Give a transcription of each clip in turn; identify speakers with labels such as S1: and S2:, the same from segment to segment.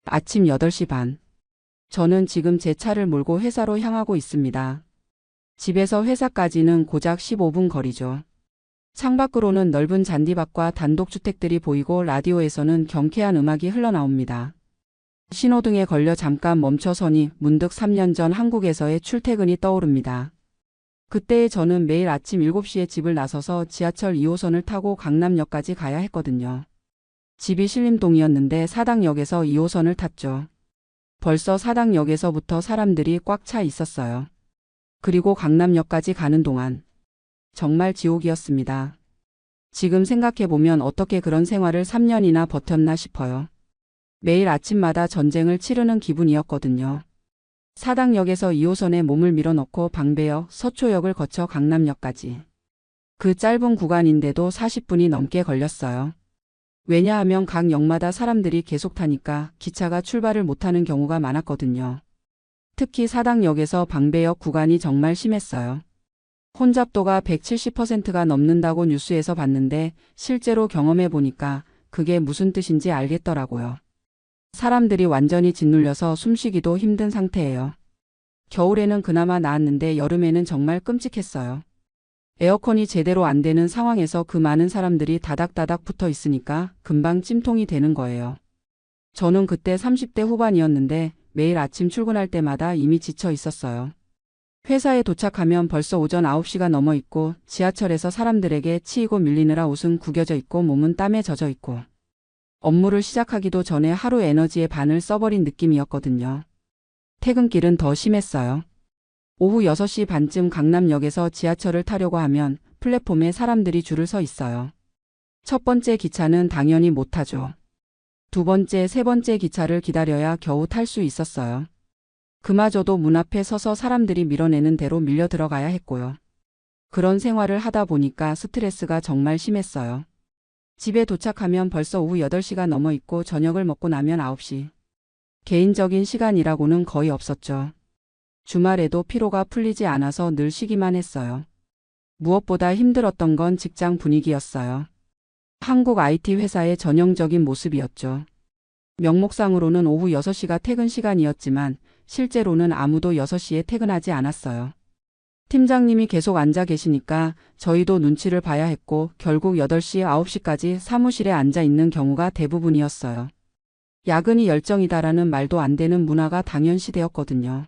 S1: 아침 8시 반. 저는 지금 제 차를 몰고 회사로 향하고 있습니다. 집에서 회사까지는 고작 15분 거리죠. 창밖으로는 넓은 잔디밭과 단독주택들이 보이고 라디오에서는 경쾌한 음악이 흘러나옵니다. 신호등에 걸려 잠깐 멈춰서니 문득 3년 전 한국에서의 출퇴근이 떠오릅니다. 그때 저는 매일 아침 7시에 집을 나서서 지하철 2호선을 타고 강남역까지 가야 했거든요. 집이 신림동이었는데 사당역에서 2호선을 탔죠. 벌써 사당역에서부터 사람들이 꽉 차 있었어요. 그리고 강남역까지 가는 동안 정말 지옥이었습니다. 지금 생각해보면 어떻게 그런 생활을 3년이나 버텼나 싶어요. 매일 아침마다 전쟁을 치르는 기분이었거든요. 사당역에서 2호선에 몸을 밀어넣고 방배역, 서초역을 거쳐 강남역까지. 그 짧은 구간인데도 40분이 넘게 걸렸어요. 왜냐하면 각 역마다 사람들이 계속 타니까 기차가 출발을 못하는 경우가 많았거든요. 특히 사당역에서 방배역 구간이 정말 심했어요. 혼잡도가 170%가 넘는다고 뉴스에서 봤는데 실제로 경험해 보니까 그게 무슨 뜻인지 알겠더라고요. 사람들이 완전히 짓눌려서 숨쉬기도 힘든 상태예요. 겨울에는 그나마 나았는데 여름에는 정말 끔찍했어요. 에어컨이 제대로 안 되는 상황에서 그 많은 사람들이 다닥다닥 붙어 있으니까 금방 찜통이 되는 거예요. 저는 그때 30대 후반이었는데 매일 아침 출근할 때마다 이미 지쳐 있었어요. 회사에 도착하면 벌써 오전 9시가 넘어 있고 지하철에서 사람들에게 치이고 밀리느라 옷은 구겨져 있고 몸은 땀에 젖어 있고 업무를 시작하기도 전에 하루 에너지의 반을 써버린 느낌이었거든요. 퇴근길은 더 심했어요. 오후 6시 반쯤 강남역에서 지하철을 타려고 하면 플랫폼에 사람들이 줄을 서 있어요. 첫 번째 기차는 당연히 못 타죠. 두 번째, 세 번째 기차를 기다려야 겨우 탈 수 있었어요. 그마저도 문 앞에 서서 사람들이 밀어내는 대로 밀려 들어가야 했고요. 그런 생활을 하다 보니까 스트레스가 정말 심했어요. 집에 도착하면 벌써 오후 8시가 넘어 있고 저녁을 먹고 나면 9시. 개인적인 시간이라고는 거의 없었죠. 주말에도 피로가 풀리지 않아서 늘 쉬기만 했어요. 무엇보다 힘들었던 건 직장 분위기였어요. 한국 IT 회사의 전형적인 모습이었죠. 명목상으로는 오후 6시가 퇴근 시간이었지만 실제로는 아무도 6시에 퇴근하지 않았어요. 팀장님이 계속 앉아 계시니까 저희도 눈치를 봐야 했고 결국 8시, 9시까지 사무실에 앉아 있는 경우가 대부분이었어요. 야근이 열정이다라는 말도 안 되는 문화가 당연시되었거든요.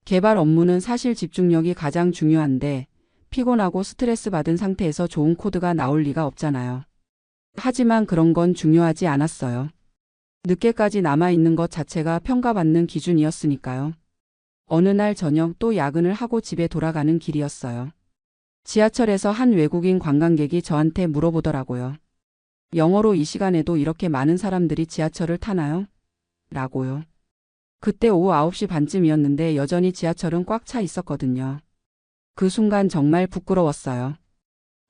S1: 개발 업무는 사실 집중력이 가장 중요한데 피곤하고 스트레스 받은 상태에서 좋은 코드가 나올 리가 없잖아요. 하지만 그런 건 중요하지 않았어요. 늦게까지 남아있는 것 자체가 평가받는 기준이었으니까요. 어느 날 저녁 또 야근을 하고 집에 돌아가는 길이었어요. 지하철에서 한 외국인 관광객이 저한테 물어보더라고요. 영어로 이 시간에도 이렇게 많은 사람들이 지하철을 타나요? 라고요. 그때 오후 9시 반쯤이었는데 여전히 지하철은 꽉 차 있었거든요. 그 순간 정말 부끄러웠어요.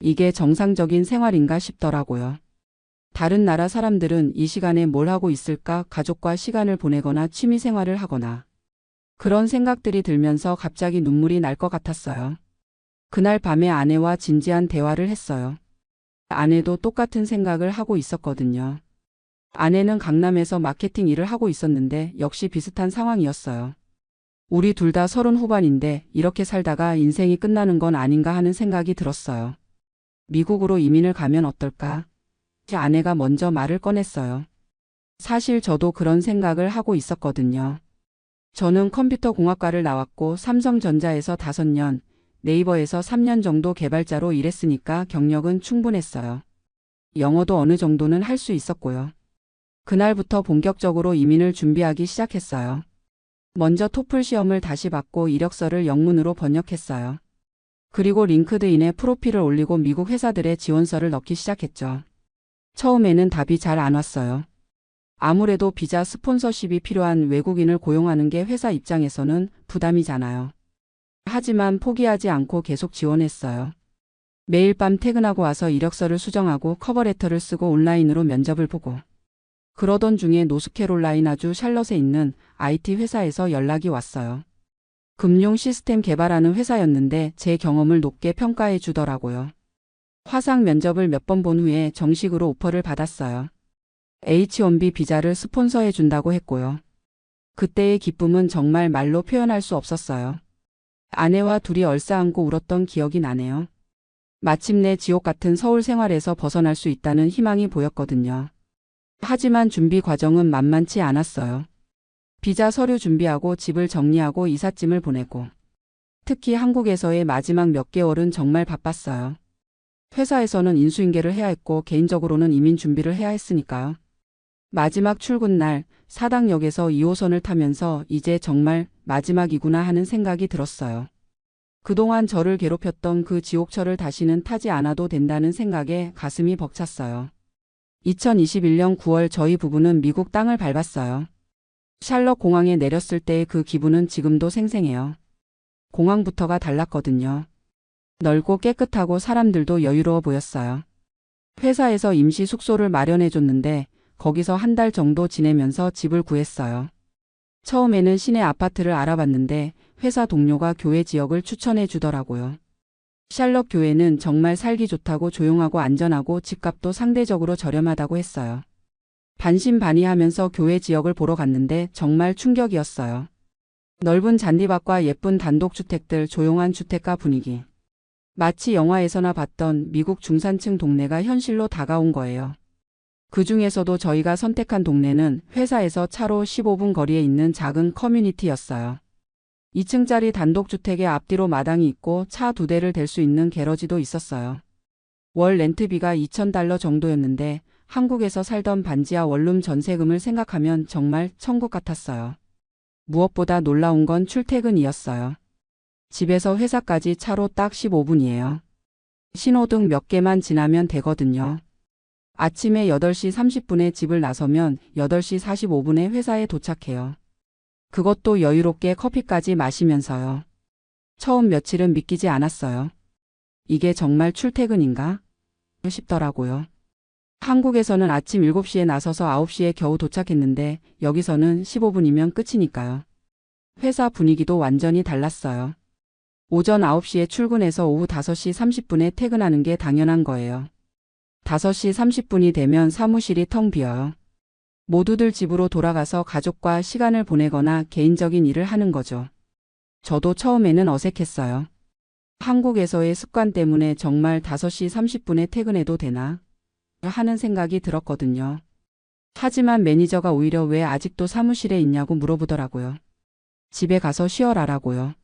S1: 이게 정상적인 생활인가 싶더라고요. 다른 나라 사람들은 이 시간에 뭘 하고 있을까? 가족과 시간을 보내거나 취미 생활을 하거나. 그런 생각들이 들면서 갑자기 눈물이 날 것 같았어요. 그날 밤에 아내와 진지한 대화를 했어요. 아내도 똑같은 생각을 하고 있었거든요. 아내는 강남에서 마케팅 일을 하고 있었는데 역시 비슷한 상황이었어요. 우리 둘 다 30 후반인데 이렇게 살다가 인생이 끝나는 건 아닌가 하는 생각이 들었어요. 미국으로 이민을 가면 어떨까? 아내가 먼저 말을 꺼냈어요. 사실 저도 그런 생각을 하고 있었거든요. 저는 컴퓨터 공학과를 나왔고 삼성전자에서 5년, 네이버에서 3년 정도 개발자로 일했으니까 경력은 충분했어요. 영어도 어느 정도는 할 수 있었고요. 그날부터 본격적으로 이민을 준비하기 시작했어요. 먼저 토플 시험을 다시 받고 이력서를 영문으로 번역했어요. 그리고 링크드인에 프로필을 올리고 미국 회사들의 지원서를 넣기 시작했죠. 처음에는 답이 잘 안 왔어요. 아무래도 비자 스폰서십이 필요한 외국인을 고용하는 게 회사 입장에서는 부담이잖아요. 하지만 포기하지 않고 계속 지원했어요. 매일 밤 퇴근하고 와서 이력서를 수정하고 커버레터를 쓰고 온라인으로 면접을 보고. 그러던 중에 노스캐롤라이나주 샬럿에 있는 IT 회사에서 연락이 왔어요. 금융 시스템 개발하는 회사였는데 제 경험을 높게 평가해 주더라고요. 화상 면접을 몇 번 본 후에 정식으로 오퍼를 받았어요. H1B 비자를 스폰서해 준다고 했고요. 그때의 기쁨은 정말 말로 표현할 수 없었어요. 아내와 둘이 얼싸안고 울었던 기억이 나네요. 마침내 지옥 같은 서울 생활에서 벗어날 수 있다는 희망이 보였거든요. 하지만 준비 과정은 만만치 않았어요. 비자 서류 준비하고 집을 정리하고 이삿짐을 보내고 특히 한국에서의 마지막 몇 개월은 정말 바빴어요. 회사에서는 인수인계를 해야 했고 개인적으로는 이민 준비를 해야 했으니까요. 마지막 출근 날 사당역에서 2호선을 타면서 이제 정말 마지막이구나 하는 생각이 들었어요. 그동안 저를 괴롭혔던 그 지옥철을 다시는 타지 않아도 된다는 생각에 가슴이 벅찼어요. 2021년 9월 저희 부부는 미국 땅을 밟았어요. 샬럿 공항에 내렸을 때의 그 기분은 지금도 생생해요. 공항부터가 달랐거든요. 넓고 깨끗하고 사람들도 여유로워 보였어요. 회사에서 임시 숙소를 마련해 줬는데 거기서 한 달 정도 지내면서 집을 구했어요. 처음에는 시내 아파트를 알아봤는데 회사 동료가 교회 지역을 추천해 주더라고요. 샬럿 교회는 정말 살기 좋다고 조용하고 안전하고 집값도 상대적으로 저렴하다고 했어요. 반신반의하면서 교회 지역을 보러 갔는데 정말 충격이었어요. 넓은 잔디밭과 예쁜 단독주택들, 조용한 주택가 분위기. 마치 영화에서나 봤던 미국 중산층 동네가 현실로 다가온 거예요. 그 중에서도 저희가 선택한 동네는 회사에서 차로 15분 거리에 있는 작은 커뮤니티였어요. 2층짜리 단독주택의 앞뒤로 마당이 있고 차 2대를 댈 수 있는 게러지도 있었어요. 월 렌트비가 $2,000 정도였는데 한국에서 살던 반지하 원룸 전세금을 생각하면 정말 천국 같았어요. 무엇보다 놀라운 건 출퇴근이었어요. 집에서 회사까지 차로 딱 15분이에요. 신호등 몇 개만 지나면 되거든요. 아침에 8시 30분에 집을 나서면 8시 45분에 회사에 도착해요. 그것도 여유롭게 커피까지 마시면서요. 처음 며칠은 믿기지 않았어요. 이게 정말 출퇴근인가? 싶더라고요. 한국에서는 아침 7시에 나서서 9시에 겨우 도착했는데 여기서는 15분이면 끝이니까요. 회사 분위기도 완전히 달랐어요. 오전 9시에 출근해서 오후 5시 30분에 퇴근하는 게 당연한 거예요. 5시 30분이 되면 사무실이 텅 비어요. 모두들 집으로 돌아가서 가족과 시간을 보내거나 개인적인 일을 하는 거죠. 저도 처음에는 어색했어요. 한국에서의 습관 때문에 정말 5시 30분에 퇴근해도 되나? 하는 생각이 들었거든요. 하지만 매니저가 오히려 왜 아직도 사무실에 있냐고 물어보더라고요. 집에 가서 쉬어라라고요.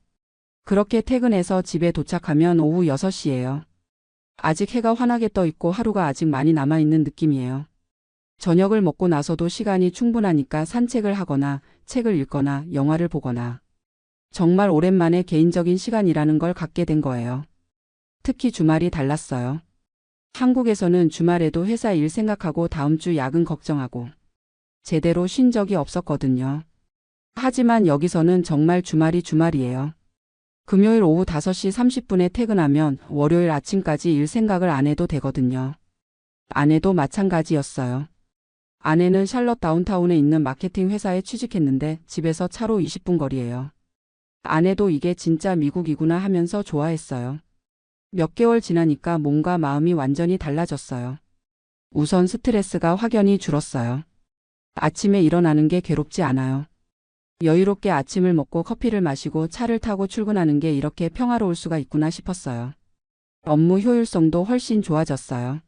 S1: 그렇게 퇴근해서 집에 도착하면 오후 6시예요. 아직 해가 환하게 떠 있고 하루가 아직 많이 남아있는 느낌이에요. 저녁을 먹고 나서도 시간이 충분하니까 산책을 하거나 책을 읽거나 영화를 보거나 정말 오랜만에 개인적인 시간이라는 걸 갖게 된 거예요. 특히 주말이 달랐어요. 한국에서는 주말에도 회사 일 생각하고 다음 주 야근 걱정하고 제대로 쉰 적이 없었거든요. 하지만 여기서는 정말 주말이 주말이에요. 금요일 오후 5시 30분에 퇴근하면 월요일 아침까지 일 생각을 안 해도 되거든요. 아내도 마찬가지였어요. 아내는 샬럿 다운타운에 있는 마케팅 회사에 취직했는데 집에서 차로 20분 거리예요. 아내도 이게 진짜 미국이구나 하면서 좋아했어요. 몇 개월 지나니까 몸과 마음이 완전히 달라졌어요. 우선 스트레스가 확연히 줄었어요. 아침에 일어나는 게 괴롭지 않아요. 여유롭게 아침을 먹고 커피를 마시고 차를 타고 출근하는 게 이렇게 평화로울 수가 있구나 싶었어요. 업무 효율성도 훨씬 좋아졌어요.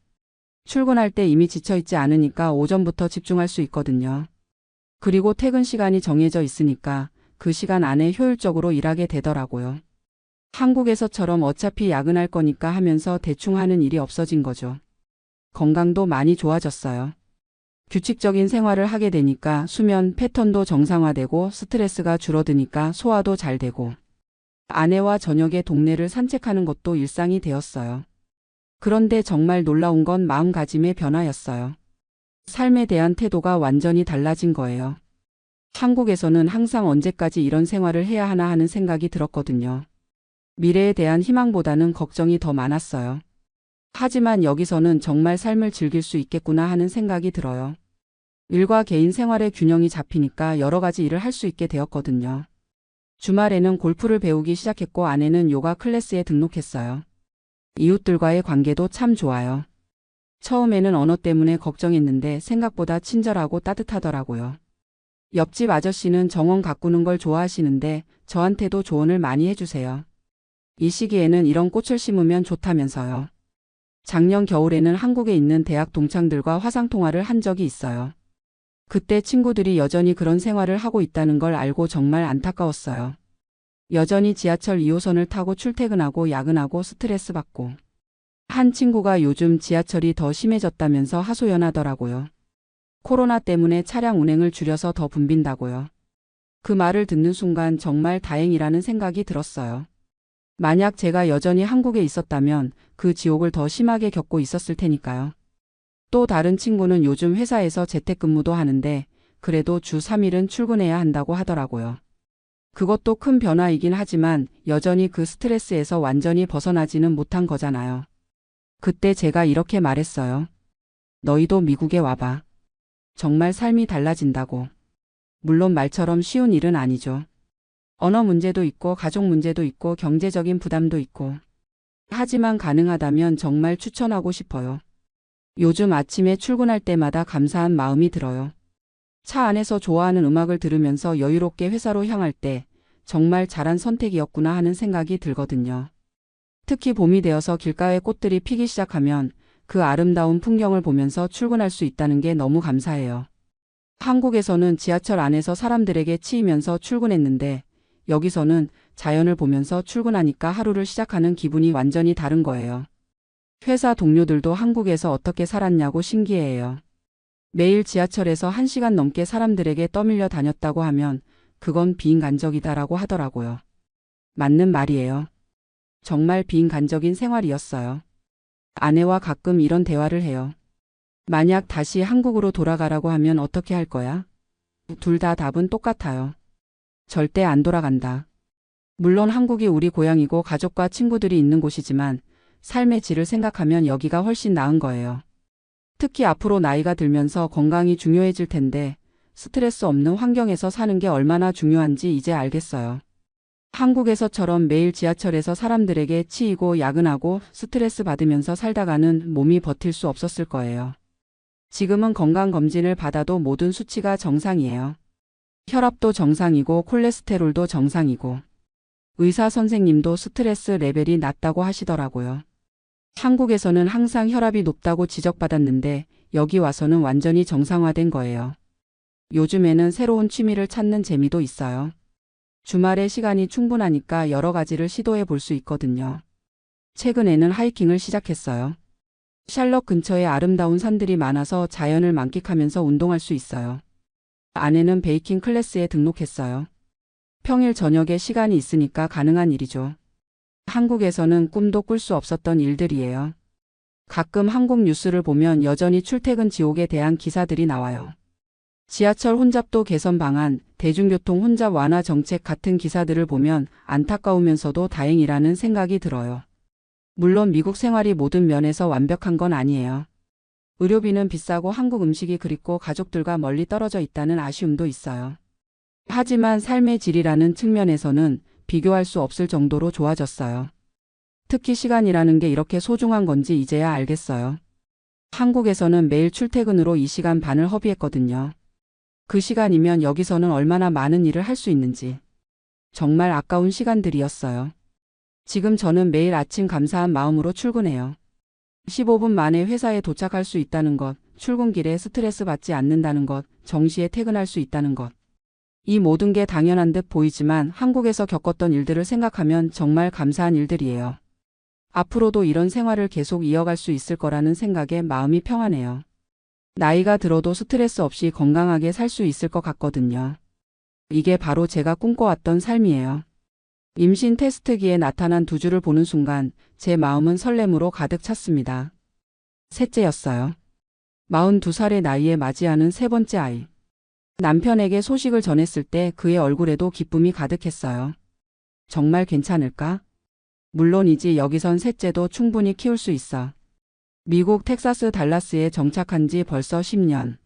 S1: 출근할 때 이미 지쳐있지 않으니까 오전부터 집중할 수 있거든요. 그리고 퇴근 시간이 정해져 있으니까 그 시간 안에 효율적으로 일하게 되더라고요. 한국에서처럼 어차피 야근할 거니까 하면서 대충 하는 일이 없어진 거죠. 건강도 많이 좋아졌어요. 규칙적인 생활을 하게 되니까 수면 패턴도 정상화되고 스트레스가 줄어드니까 소화도 잘 되고 아내와 저녁에 동네를 산책하는 것도 일상이 되었어요. 그런데 정말 놀라운 건 마음가짐의 변화였어요. 삶에 대한 태도가 완전히 달라진 거예요. 한국에서는 항상 언제까지 이런 생활을 해야 하나 하는 생각이 들었거든요. 미래에 대한 희망보다는 걱정이 더 많았어요. 하지만 여기서는 정말 삶을 즐길 수 있겠구나 하는 생각이 들어요. 일과 개인 생활의 균형이 잡히니까 여러 가지 일을 할 수 있게 되었거든요. 주말에는 골프를 배우기 시작했고 아내는 요가 클래스에 등록했어요. 이웃들과의 관계도 참 좋아요. 처음에는 언어 때문에 걱정했는데 생각보다 친절하고 따뜻하더라고요. 옆집 아저씨는 정원 가꾸는 걸 좋아하시는데 저한테도 조언을 많이 해주세요. 이 시기에는 이런 꽃을 심으면 좋다면서요. 작년 겨울에는 한국에 있는 대학 동창들과 화상통화를 한 적이 있어요. 그때 친구들이 여전히 그런 생활을 하고 있다는 걸 알고 정말 안타까웠어요. 여전히 지하철 2호선을 타고 출퇴근하고 야근하고 스트레스 받고. 한 친구가 요즘 지하철이 더 심해졌다면서 하소연하더라고요. 코로나 때문에 차량 운행을 줄여서 더 붐빈다고요. 그 말을 듣는 순간 정말 다행이라는 생각이 들었어요. 만약 제가 여전히 한국에 있었다면 그 지옥을 더 심하게 겪고 있었을 테니까요. 또 다른 친구는 요즘 회사에서 재택근무도 하는데 그래도 주 3일은 출근해야 한다고 하더라고요. 그것도 큰 변화이긴 하지만 여전히 그 스트레스에서 완전히 벗어나지는 못한 거잖아요. 그때 제가 이렇게 말했어요. 너희도 미국에 와봐. 정말 삶이 달라진다고. 물론 말처럼 쉬운 일은 아니죠. 언어 문제도 있고 가족 문제도 있고 경제적인 부담도 있고. 하지만 가능하다면 정말 추천하고 싶어요. 요즘 아침에 출근할 때마다 감사한 마음이 들어요. 차 안에서 좋아하는 음악을 들으면서 여유롭게 회사로 향할 때 정말 잘한 선택이었구나 하는 생각이 들거든요. 특히 봄이 되어서 길가에 꽃들이 피기 시작하면 그 아름다운 풍경을 보면서 출근할 수 있다는 게 너무 감사해요. 한국에서는 지하철 안에서 사람들에게 치이면서 출근했는데 여기서는 자연을 보면서 출근하니까 하루를 시작하는 기분이 완전히 다른 거예요. 회사 동료들도 한국에서 어떻게 살았냐고 신기해해요. 매일 지하철에서 1시간 넘게 사람들에게 떠밀려 다녔다고 하면 그건 비인간적이다라고 하더라고요. 맞는 말이에요. 정말 비인간적인 생활이었어요. 아내와 가끔 이런 대화를 해요. 만약 다시 한국으로 돌아가라고 하면 어떻게 할 거야? 둘 다 답은 똑같아요. 절대 안 돌아간다. 물론 한국이 우리 고향이고 가족과 친구들이 있는 곳이지만 삶의 질을 생각하면 여기가 훨씬 나은 거예요. 특히 앞으로 나이가 들면서 건강이 중요해질 텐데 스트레스 없는 환경에서 사는 게 얼마나 중요한지 이제 알겠어요. 한국에서처럼 매일 지하철에서 사람들에게 치이고 야근하고 스트레스 받으면서 살다가는 몸이 버틸 수 없었을 거예요. 지금은 건강검진을 받아도 모든 수치가 정상이에요. 혈압도 정상이고 콜레스테롤도 정상이고. 의사 선생님도 스트레스 레벨이 낮다고 하시더라고요. 한국에서는 항상 혈압이 높다고 지적받았는데 여기 와서는 완전히 정상화된 거예요. 요즘에는 새로운 취미를 찾는 재미도 있어요. 주말에 시간이 충분하니까 여러 가지를 시도해 볼 수 있거든요. 최근에는 하이킹을 시작했어요. 샬럿 근처에 아름다운 산들이 많아서 자연을 만끽하면서 운동할 수 있어요. 아내는 베이킹 클래스에 등록했어요. 평일 저녁에 시간이 있으니까 가능한 일이죠. 한국에서는 꿈도 꿀 수 없었던 일들이에요. 가끔 한국 뉴스를 보면 여전히 출퇴근 지옥에 대한 기사들이 나와요. 지하철 혼잡도 개선 방안, 대중교통 혼잡 완화 정책 같은 기사들을 보면 안타까우면서도 다행이라는 생각이 들어요. 물론 미국 생활이 모든 면에서 완벽한 건 아니에요. 의료비는 비싸고 한국 음식이 그립고 가족들과 멀리 떨어져 있다는 아쉬움도 있어요. 하지만 삶의 질이라는 측면에서는 비교할 수 없을 정도로 좋아졌어요. 특히 시간이라는 게 이렇게 소중한 건지 이제야 알겠어요. 한국에서는 매일 출퇴근으로 2시간 반을 허비했거든요. 그 시간이면 여기서는 얼마나 많은 일을 할 수 있는지. 정말 아까운 시간들이었어요. 지금 저는 매일 아침 감사한 마음으로 출근해요. 15분 만에 회사에 도착할 수 있다는 것, 출근길에 스트레스 받지 않는다는 것, 정시에 퇴근할 수 있다는 것. 이 모든 게 당연한 듯 보이지만 한국에서 겪었던 일들을 생각하면 정말 감사한 일들이에요. 앞으로도 이런 생활을 계속 이어갈 수 있을 거라는 생각에 마음이 평안해요. 나이가 들어도 스트레스 없이 건강하게 살 수 있을 것 같거든요. 이게 바로 제가 꿈꿔왔던 삶이에요. 임신 테스트기에 나타난 두 줄을 보는 순간 제 마음은 설렘으로 가득 찼습니다. 셋째였어요. 42살의 나이에 맞이하는 세 번째 아이. 남편에게 소식을 전했을 때 그의 얼굴에도 기쁨이 가득했어요. 정말 괜찮을까? 물론이지 여기선 셋째도 충분히 키울 수 있어. 미국 텍사스 달라스에 정착한 지 벌써 10년.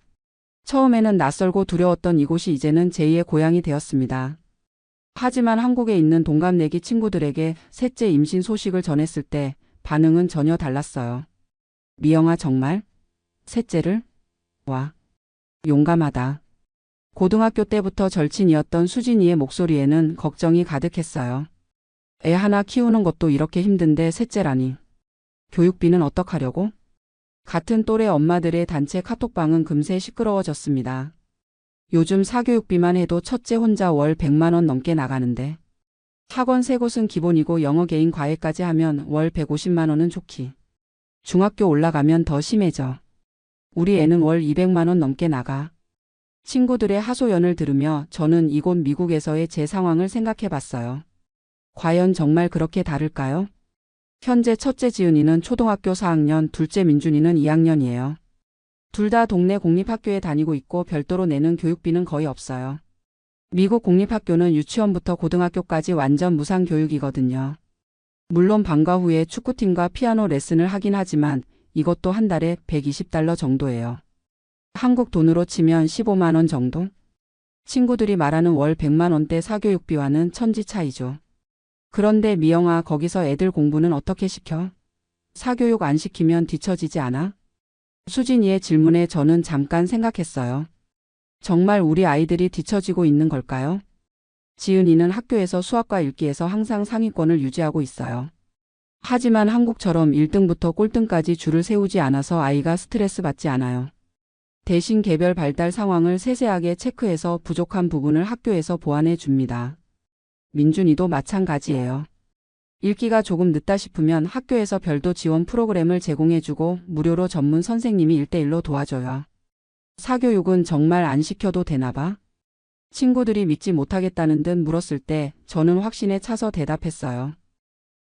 S1: 처음에는 낯설고 두려웠던 이곳이 이제는 제2의 고향이 되었습니다. 하지만 한국에 있는 동갑내기 친구들에게 셋째 임신 소식을 전했을 때 반응은 전혀 달랐어요. 미영아 정말? 셋째를? 와. 용감하다. 고등학교 때부터 절친이었던 수진이의 목소리에는 걱정이 가득했어요. 애 하나 키우는 것도 이렇게 힘든데 셋째라니. 교육비는 어떡하려고? 같은 또래 엄마들의 단체 카톡방은 금세 시끄러워졌습니다. 요즘 사교육비만 해도 첫째 혼자 월 100만 원 넘게 나가는데. 학원 3곳은 기본이고 영어 개인 과외까지 하면 월 150만 원은 좋기. 중학교 올라가면 더 심해져. 우리 애는 월 200만 원 넘게 나가. 친구들의 하소연을 들으며 저는 이곳 미국에서의 제 상황을 생각해 봤어요. 과연 정말 그렇게 다를까요? 현재 첫째 지은이는 초등학교 4학년, 둘째 민준이는 2학년이에요. 둘 다 동네 공립학교에 다니고 있고 별도로 내는 교육비는 거의 없어요. 미국 공립학교는 유치원부터 고등학교까지 완전 무상 교육이거든요. 물론 방과 후에 축구팀과 피아노 레슨을 하긴 하지만 이것도 한 달에 $120 정도예요. 한국 돈으로 치면 15만 원 정도? 친구들이 말하는 월 100만 원대 사교육비와는 천지 차이죠. 그런데 미영아, 거기서 애들 공부는 어떻게 시켜? 사교육 안 시키면 뒤처지지 않아? 수진이의 질문에 저는 잠깐 생각했어요. 정말 우리 아이들이 뒤처지고 있는 걸까요? 지은이는 학교에서 수학과 읽기에서 항상 상위권을 유지하고 있어요. 하지만 한국처럼 1등부터 꼴등까지 줄을 세우지 않아서 아이가 스트레스 받지 않아요. 대신 개별 발달 상황을 세세하게 체크해서 부족한 부분을 학교에서 보완해 줍니다. 민준이도 마찬가지예요. 읽기가 조금 늦다 싶으면 학교에서 별도 지원 프로그램을 제공해주고 무료로 전문 선생님이 1대1로 도와줘요. 사교육은 정말 안 시켜도 되나 봐? 친구들이 믿지 못하겠다는 듯 물었을 때 저는 확신에 차서 대답했어요.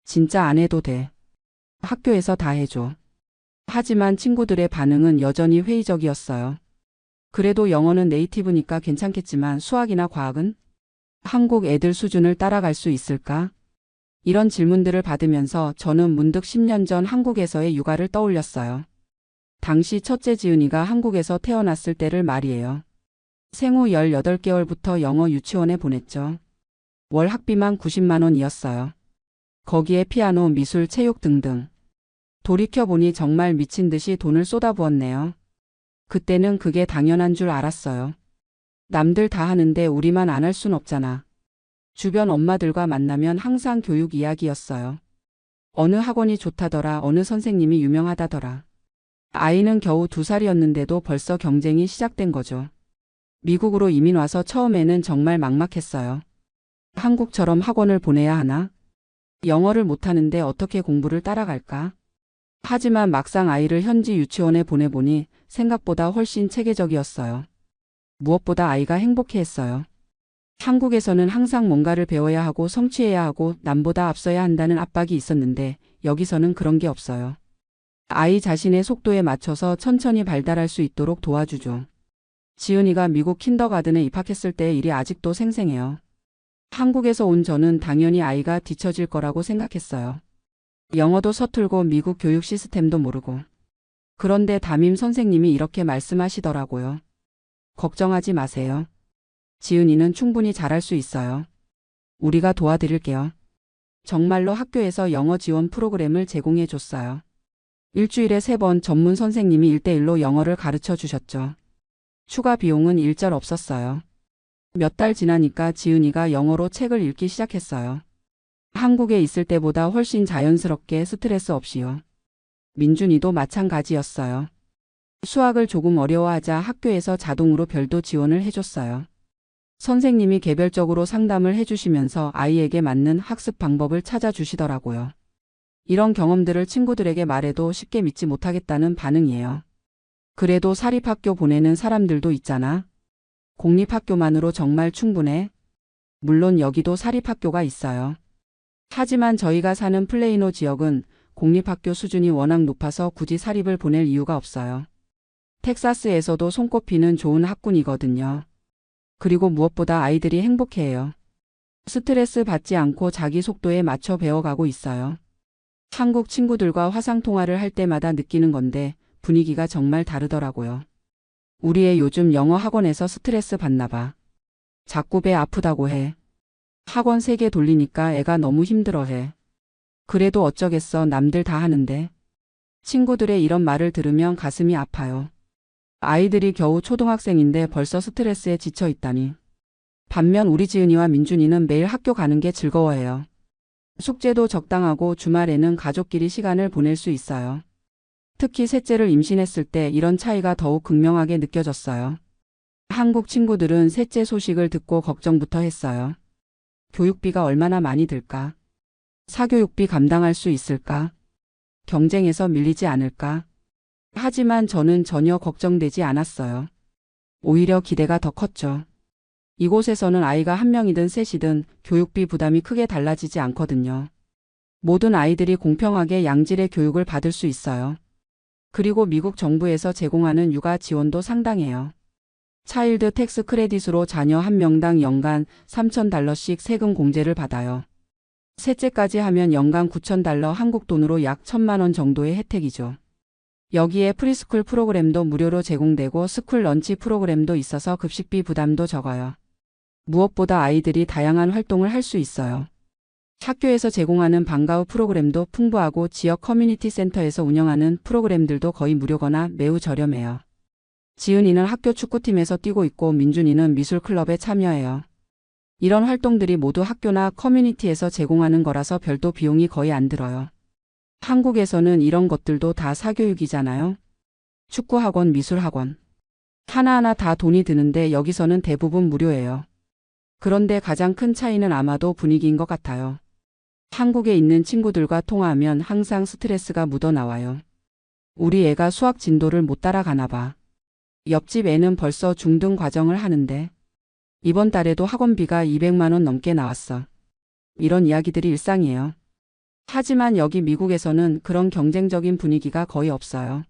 S1: 진짜 안 해도 돼. 학교에서 다 해줘. 하지만 친구들의 반응은 여전히 회의적이었어요. 그래도 영어는 네이티브니까 괜찮겠지만 수학이나 과학은? 한국 애들 수준을 따라갈 수 있을까? 이런 질문들을 받으면서 저는 문득 10년 전 한국에서의 육아를 떠올렸어요. 당시 첫째 지은이가 한국에서 태어났을 때를 말이에요. 생후 18개월부터 영어 유치원에 보냈죠. 월 학비만 90만 원이었어요. 거기에 피아노, 미술, 체육 등등. 돌이켜보니 정말 미친 듯이 돈을 쏟아부었네요. 그때는 그게 당연한 줄 알았어요. 남들 다 하는데 우리만 안 할 순 없잖아. 주변 엄마들과 만나면 항상 교육 이야기였어요. 어느 학원이 좋다더라, 어느 선생님이 유명하다더라. 아이는 겨우 2살이었는데도 벌써 경쟁이 시작된 거죠. 미국으로 이민 와서 처음에는 정말 막막했어요. 한국처럼 학원을 보내야 하나? 영어를 못하는데 어떻게 공부를 따라갈까? 하지만 막상 아이를 현지 유치원에 보내보니 생각보다 훨씬 체계적이었어요. 무엇보다 아이가 행복해했어요. 한국에서는 항상 뭔가를 배워야 하고 성취해야 하고 남보다 앞서야 한다는 압박이 있었는데 여기서는 그런 게 없어요. 아이 자신의 속도에 맞춰서 천천히 발달할 수 있도록 도와주죠. 지은이가 미국 킨더가든에 입학했을 때의 일이 아직도 생생해요. 한국에서 온 저는 당연히 아이가 뒤처질 거라고 생각했어요. 영어도 서툴고 미국 교육 시스템도 모르고. 그런데 담임 선생님이 이렇게 말씀하시더라고요. 걱정하지 마세요. 지은이는 충분히 잘할 수 있어요. 우리가 도와드릴게요. 정말로 학교에서 영어 지원 프로그램을 제공해 줬어요. 일주일에 3번 전문 선생님이 1대1로 영어를 가르쳐 주셨죠. 추가 비용은 일절 없었어요. 몇 달 지나니까 지은이가 영어로 책을 읽기 시작했어요. 한국에 있을 때보다 훨씬 자연스럽게 스트레스 없이요. 민준이도 마찬가지였어요. 수학을 조금 어려워하자 학교에서 자동으로 별도 지원을 해줬어요. 선생님이 개별적으로 상담을 해주시면서 아이에게 맞는 학습 방법을 찾아주시더라고요. 이런 경험들을 친구들에게 말해도 쉽게 믿지 못하겠다는 반응이에요. 그래도 사립학교 보내는 사람들도 있잖아. 공립학교만으로 정말 충분해? 물론 여기도 사립학교가 있어요. 하지만 저희가 사는 플레이노 지역은 공립학교 수준이 워낙 높아서 굳이 사립을 보낼 이유가 없어요. 텍사스에서도 손꼽히는 좋은 학군이거든요. 그리고 무엇보다 아이들이 행복해해요. 스트레스 받지 않고 자기 속도에 맞춰 배워가고 있어요. 한국 친구들과 화상통화를 할 때마다 느끼는 건데 분위기가 정말 다르더라고요. 우리 애 요즘 영어 학원에서 스트레스 받나 봐. 자꾸 배 아프다고 해. 학원 3개 돌리니까 애가 너무 힘들어해. 그래도 어쩌겠어, 남들 다 하는데. 친구들의 이런 말을 들으면 가슴이 아파요. 아이들이 겨우 초등학생인데 벌써 스트레스에 지쳐 있다니. 반면 우리 지은이와 민준이는 매일 학교 가는 게 즐거워해요. 숙제도 적당하고 주말에는 가족끼리 시간을 보낼 수 있어요. 특히 셋째를 임신했을 때 이런 차이가 더욱 극명하게 느껴졌어요. 한국 친구들은 셋째 소식을 듣고 걱정부터 했어요. 교육비가 얼마나 많이 들까? 사교육비 감당할 수 있을까? 경쟁에서 밀리지 않을까? 하지만 저는 전혀 걱정되지 않았어요. 오히려 기대가 더 컸죠. 이곳에서는 아이가 한 명이든 셋이든 교육비 부담이 크게 달라지지 않거든요. 모든 아이들이 공평하게 양질의 교육을 받을 수 있어요. 그리고 미국 정부에서 제공하는 육아 지원도 상당해요. 차일드 텍스 크레딧으로 자녀 한 명당 연간 $3,000씩 세금 공제를 받아요. 셋째까지 하면 연간 $9,000 한국 돈으로 약 1,000만 원 정도의 혜택이죠. 여기에 프리스쿨 프로그램도 무료로 제공되고 스쿨 런치 프로그램도 있어서 급식비 부담도 적어요. 무엇보다 아이들이 다양한 활동을 할 수 있어요. 학교에서 제공하는 방과후 프로그램도 풍부하고 지역 커뮤니티 센터에서 운영하는 프로그램들도 거의 무료거나 매우 저렴해요. 지은이는 학교 축구팀에서 뛰고 있고 민준이는 미술 클럽에 참여해요. 이런 활동들이 모두 학교나 커뮤니티에서 제공하는 거라서 별도 비용이 거의 안 들어요. 한국에서는 이런 것들도 다 사교육이잖아요. 축구학원, 미술학원. 하나하나 다 돈이 드는데 여기서는 대부분 무료예요. 그런데 가장 큰 차이는 아마도 분위기인 것 같아요. 한국에 있는 친구들과 통화하면 항상 스트레스가 묻어나와요. 우리 애가 수학 진도를 못 따라가나 봐. 옆집 애는 벌써 중등 과정을 하는데 이번 달에도 학원비가 200만 원 넘게 나왔어. 이런 이야기들이 일상이에요. 하지만 여기 미국에서는 그런 경쟁적인 분위기가 거의 없어요.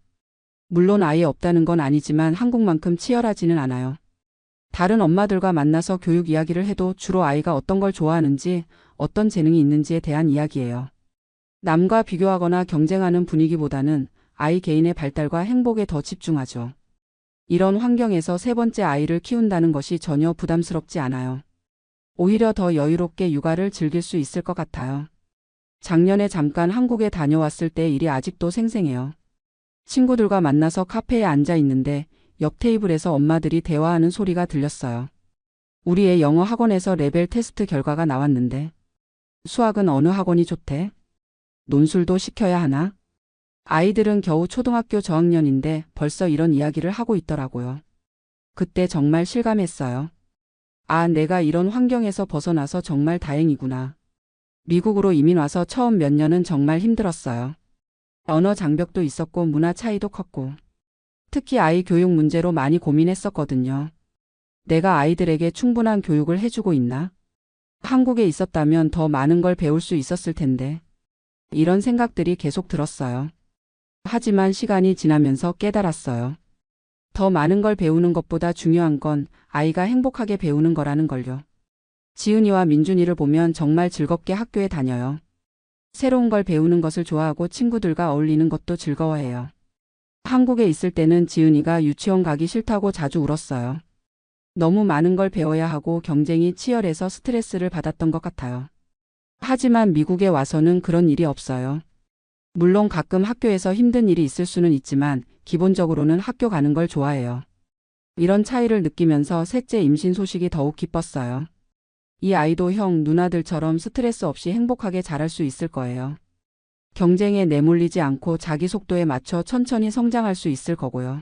S1: 물론 아예 없다는 건 아니지만 한국만큼 치열하지는 않아요. 다른 엄마들과 만나서 교육 이야기를 해도 주로 아이가 어떤 걸 좋아하는지, 어떤 재능이 있는지에 대한 이야기예요. 남과 비교하거나 경쟁하는 분위기보다는 아이 개인의 발달과 행복에 더 집중하죠. 이런 환경에서 세 번째 아이를 키운다는 것이 전혀 부담스럽지 않아요. 오히려 더 여유롭게 육아를 즐길 수 있을 것 같아요. 작년에 잠깐 한국에 다녀왔을 때 일이 아직도 생생해요. 친구들과 만나서 카페에 앉아 있는데 옆 테이블에서 엄마들이 대화하는 소리가 들렸어요. 우리 애 영어 학원에서 레벨 테스트 결과가 나왔는데 수학은 어느 학원이 좋대? 논술도 시켜야 하나? 아이들은 겨우 초등학교 저학년인데 벌써 이런 이야기를 하고 있더라고요. 그때 정말 실감했어요. 아, 내가 이런 환경에서 벗어나서 정말 다행이구나. 미국으로 이민 와서 처음 몇 년은 정말 힘들었어요. 언어 장벽도 있었고 문화 차이도 컸고. 특히 아이 교육 문제로 많이 고민했었거든요. 내가 아이들에게 충분한 교육을 해주고 있나? 한국에 있었다면 더 많은 걸 배울 수 있었을 텐데. 이런 생각들이 계속 들었어요. 하지만 시간이 지나면서 깨달았어요. 더 많은 걸 배우는 것보다 중요한 건 아이가 행복하게 배우는 거라는 걸요. 지은이와 민준이를 보면 정말 즐겁게 학교에 다녀요. 새로운 걸 배우는 것을 좋아하고 친구들과 어울리는 것도 즐거워해요. 한국에 있을 때는 지은이가 유치원 가기 싫다고 자주 울었어요. 너무 많은 걸 배워야 하고 경쟁이 치열해서 스트레스를 받았던 것 같아요. 하지만 미국에 와서는 그런 일이 없어요. 물론 가끔 학교에서 힘든 일이 있을 수는 있지만 기본적으로는 학교 가는 걸 좋아해요. 이런 차이를 느끼면서 셋째 임신 소식이 더욱 기뻤어요. 이 아이도 형, 누나들처럼 스트레스 없이 행복하게 자랄 수 있을 거예요. 경쟁에 내몰리지 않고 자기 속도에 맞춰 천천히 성장할 수 있을 거고요.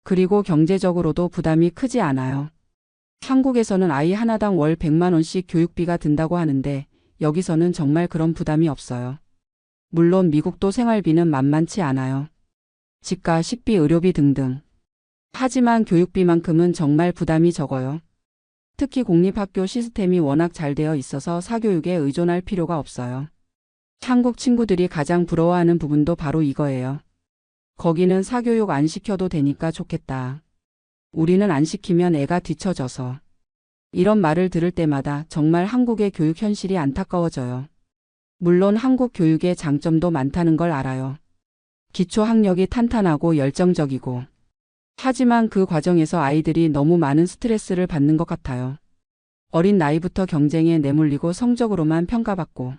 S1: 그리고 경제적으로도 부담이 크지 않아요. 한국에서는 아이 하나당 월 100만 원씩 교육비가 든다고 하는데 여기서는 정말 그런 부담이 없어요. 물론 미국도 생활비는 만만치 않아요. 집가, 식비, 의료비 등등. 하지만 교육비만큼은 정말 부담이 적어요. 특히 공립학교 시스템이 워낙 잘 되어 있어서 사교육에 의존할 필요가 없어요. 한국 친구들이 가장 부러워하는 부분도 바로 이거예요. 거기는 사교육 안 시켜도 되니까 좋겠다. 우리는 안 시키면 애가 뒤처져서. 이런 말을 들을 때마다 정말 한국의 교육 현실이 안타까워져요. 물론 한국 교육의 장점도 많다는 걸 알아요. 기초 학력이 탄탄하고 열정적이고. 하지만 그 과정에서 아이들이 너무 많은 스트레스를 받는 것 같아요. 어린 나이부터 경쟁에 내몰리고 성적으로만 평가받고.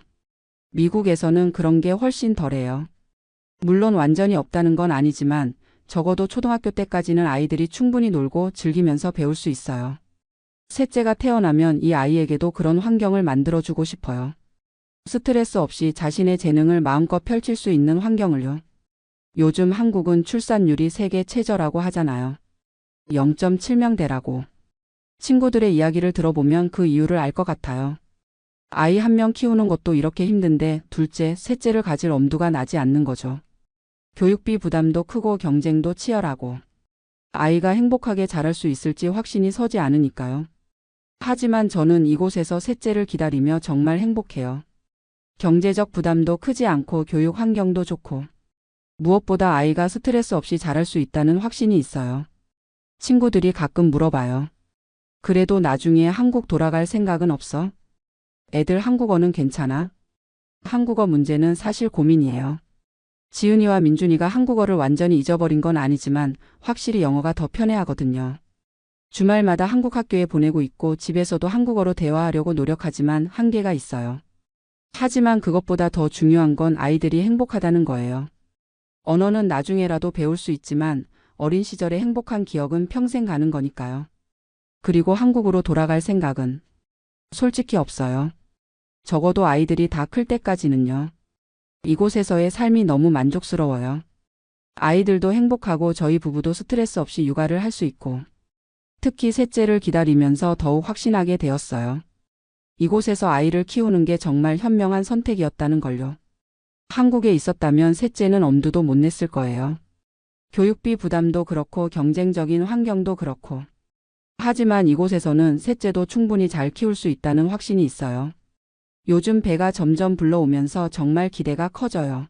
S1: 미국에서는 그런 게 훨씬 덜해요. 물론 완전히 없다는 건 아니지만 적어도 초등학교 때까지는 아이들이 충분히 놀고 즐기면서 배울 수 있어요. 셋째가 태어나면 이 아이에게도 그런 환경을 만들어주고 싶어요. 스트레스 없이 자신의 재능을 마음껏 펼칠 수 있는 환경을요. 요즘 한국은 출산율이 세계 최저라고 하잖아요. 0.7명대라고. 친구들의 이야기를 들어보면 그 이유를 알 것 같아요. 아이 한 명 키우는 것도 이렇게 힘든데 둘째, 셋째를 가질 엄두가 나지 않는 거죠. 교육비 부담도 크고 경쟁도 치열하고 아이가 행복하게 자랄 수 있을지 확신이 서지 않으니까요. 하지만 저는 이곳에서 셋째를 기다리며 정말 행복해요. 경제적 부담도 크지 않고 교육 환경도 좋고 무엇보다 아이가 스트레스 없이 자랄 수 있다는 확신이 있어요. 친구들이 가끔 물어봐요. 그래도 나중에 한국 돌아갈 생각은 없어? 애들 한국어는 괜찮아? 한국어 문제는 사실 고민이에요. 지은이와 민준이가 한국어를 완전히 잊어버린 건 아니지만 확실히 영어가 더 편해하거든요. 주말마다 한국 학교에 보내고 있고 집에서도 한국어로 대화하려고 노력하지만 한계가 있어요. 하지만 그것보다 더 중요한 건 아이들이 행복하다는 거예요. 언어는 나중에라도 배울 수 있지만 어린 시절의 행복한 기억은 평생 가는 거니까요. 그리고 한국으로 돌아갈 생각은 솔직히 없어요. 적어도 아이들이 다 클 때까지는요. 이곳에서의 삶이 너무 만족스러워요. 아이들도 행복하고 저희 부부도 스트레스 없이 육아를 할 수 있고 특히 셋째를 기다리면서 더욱 확신하게 되었어요. 이곳에서 아이를 키우는 게 정말 현명한 선택이었다는 걸요. 한국에 있었다면 셋째는 엄두도 못 냈을 거예요. 교육비 부담도 그렇고 경쟁적인 환경도 그렇고. 하지만 이곳에서는 셋째도 충분히 잘 키울 수 있다는 확신이 있어요. 요즘 배가 점점 불러오면서 정말 기대가 커져요.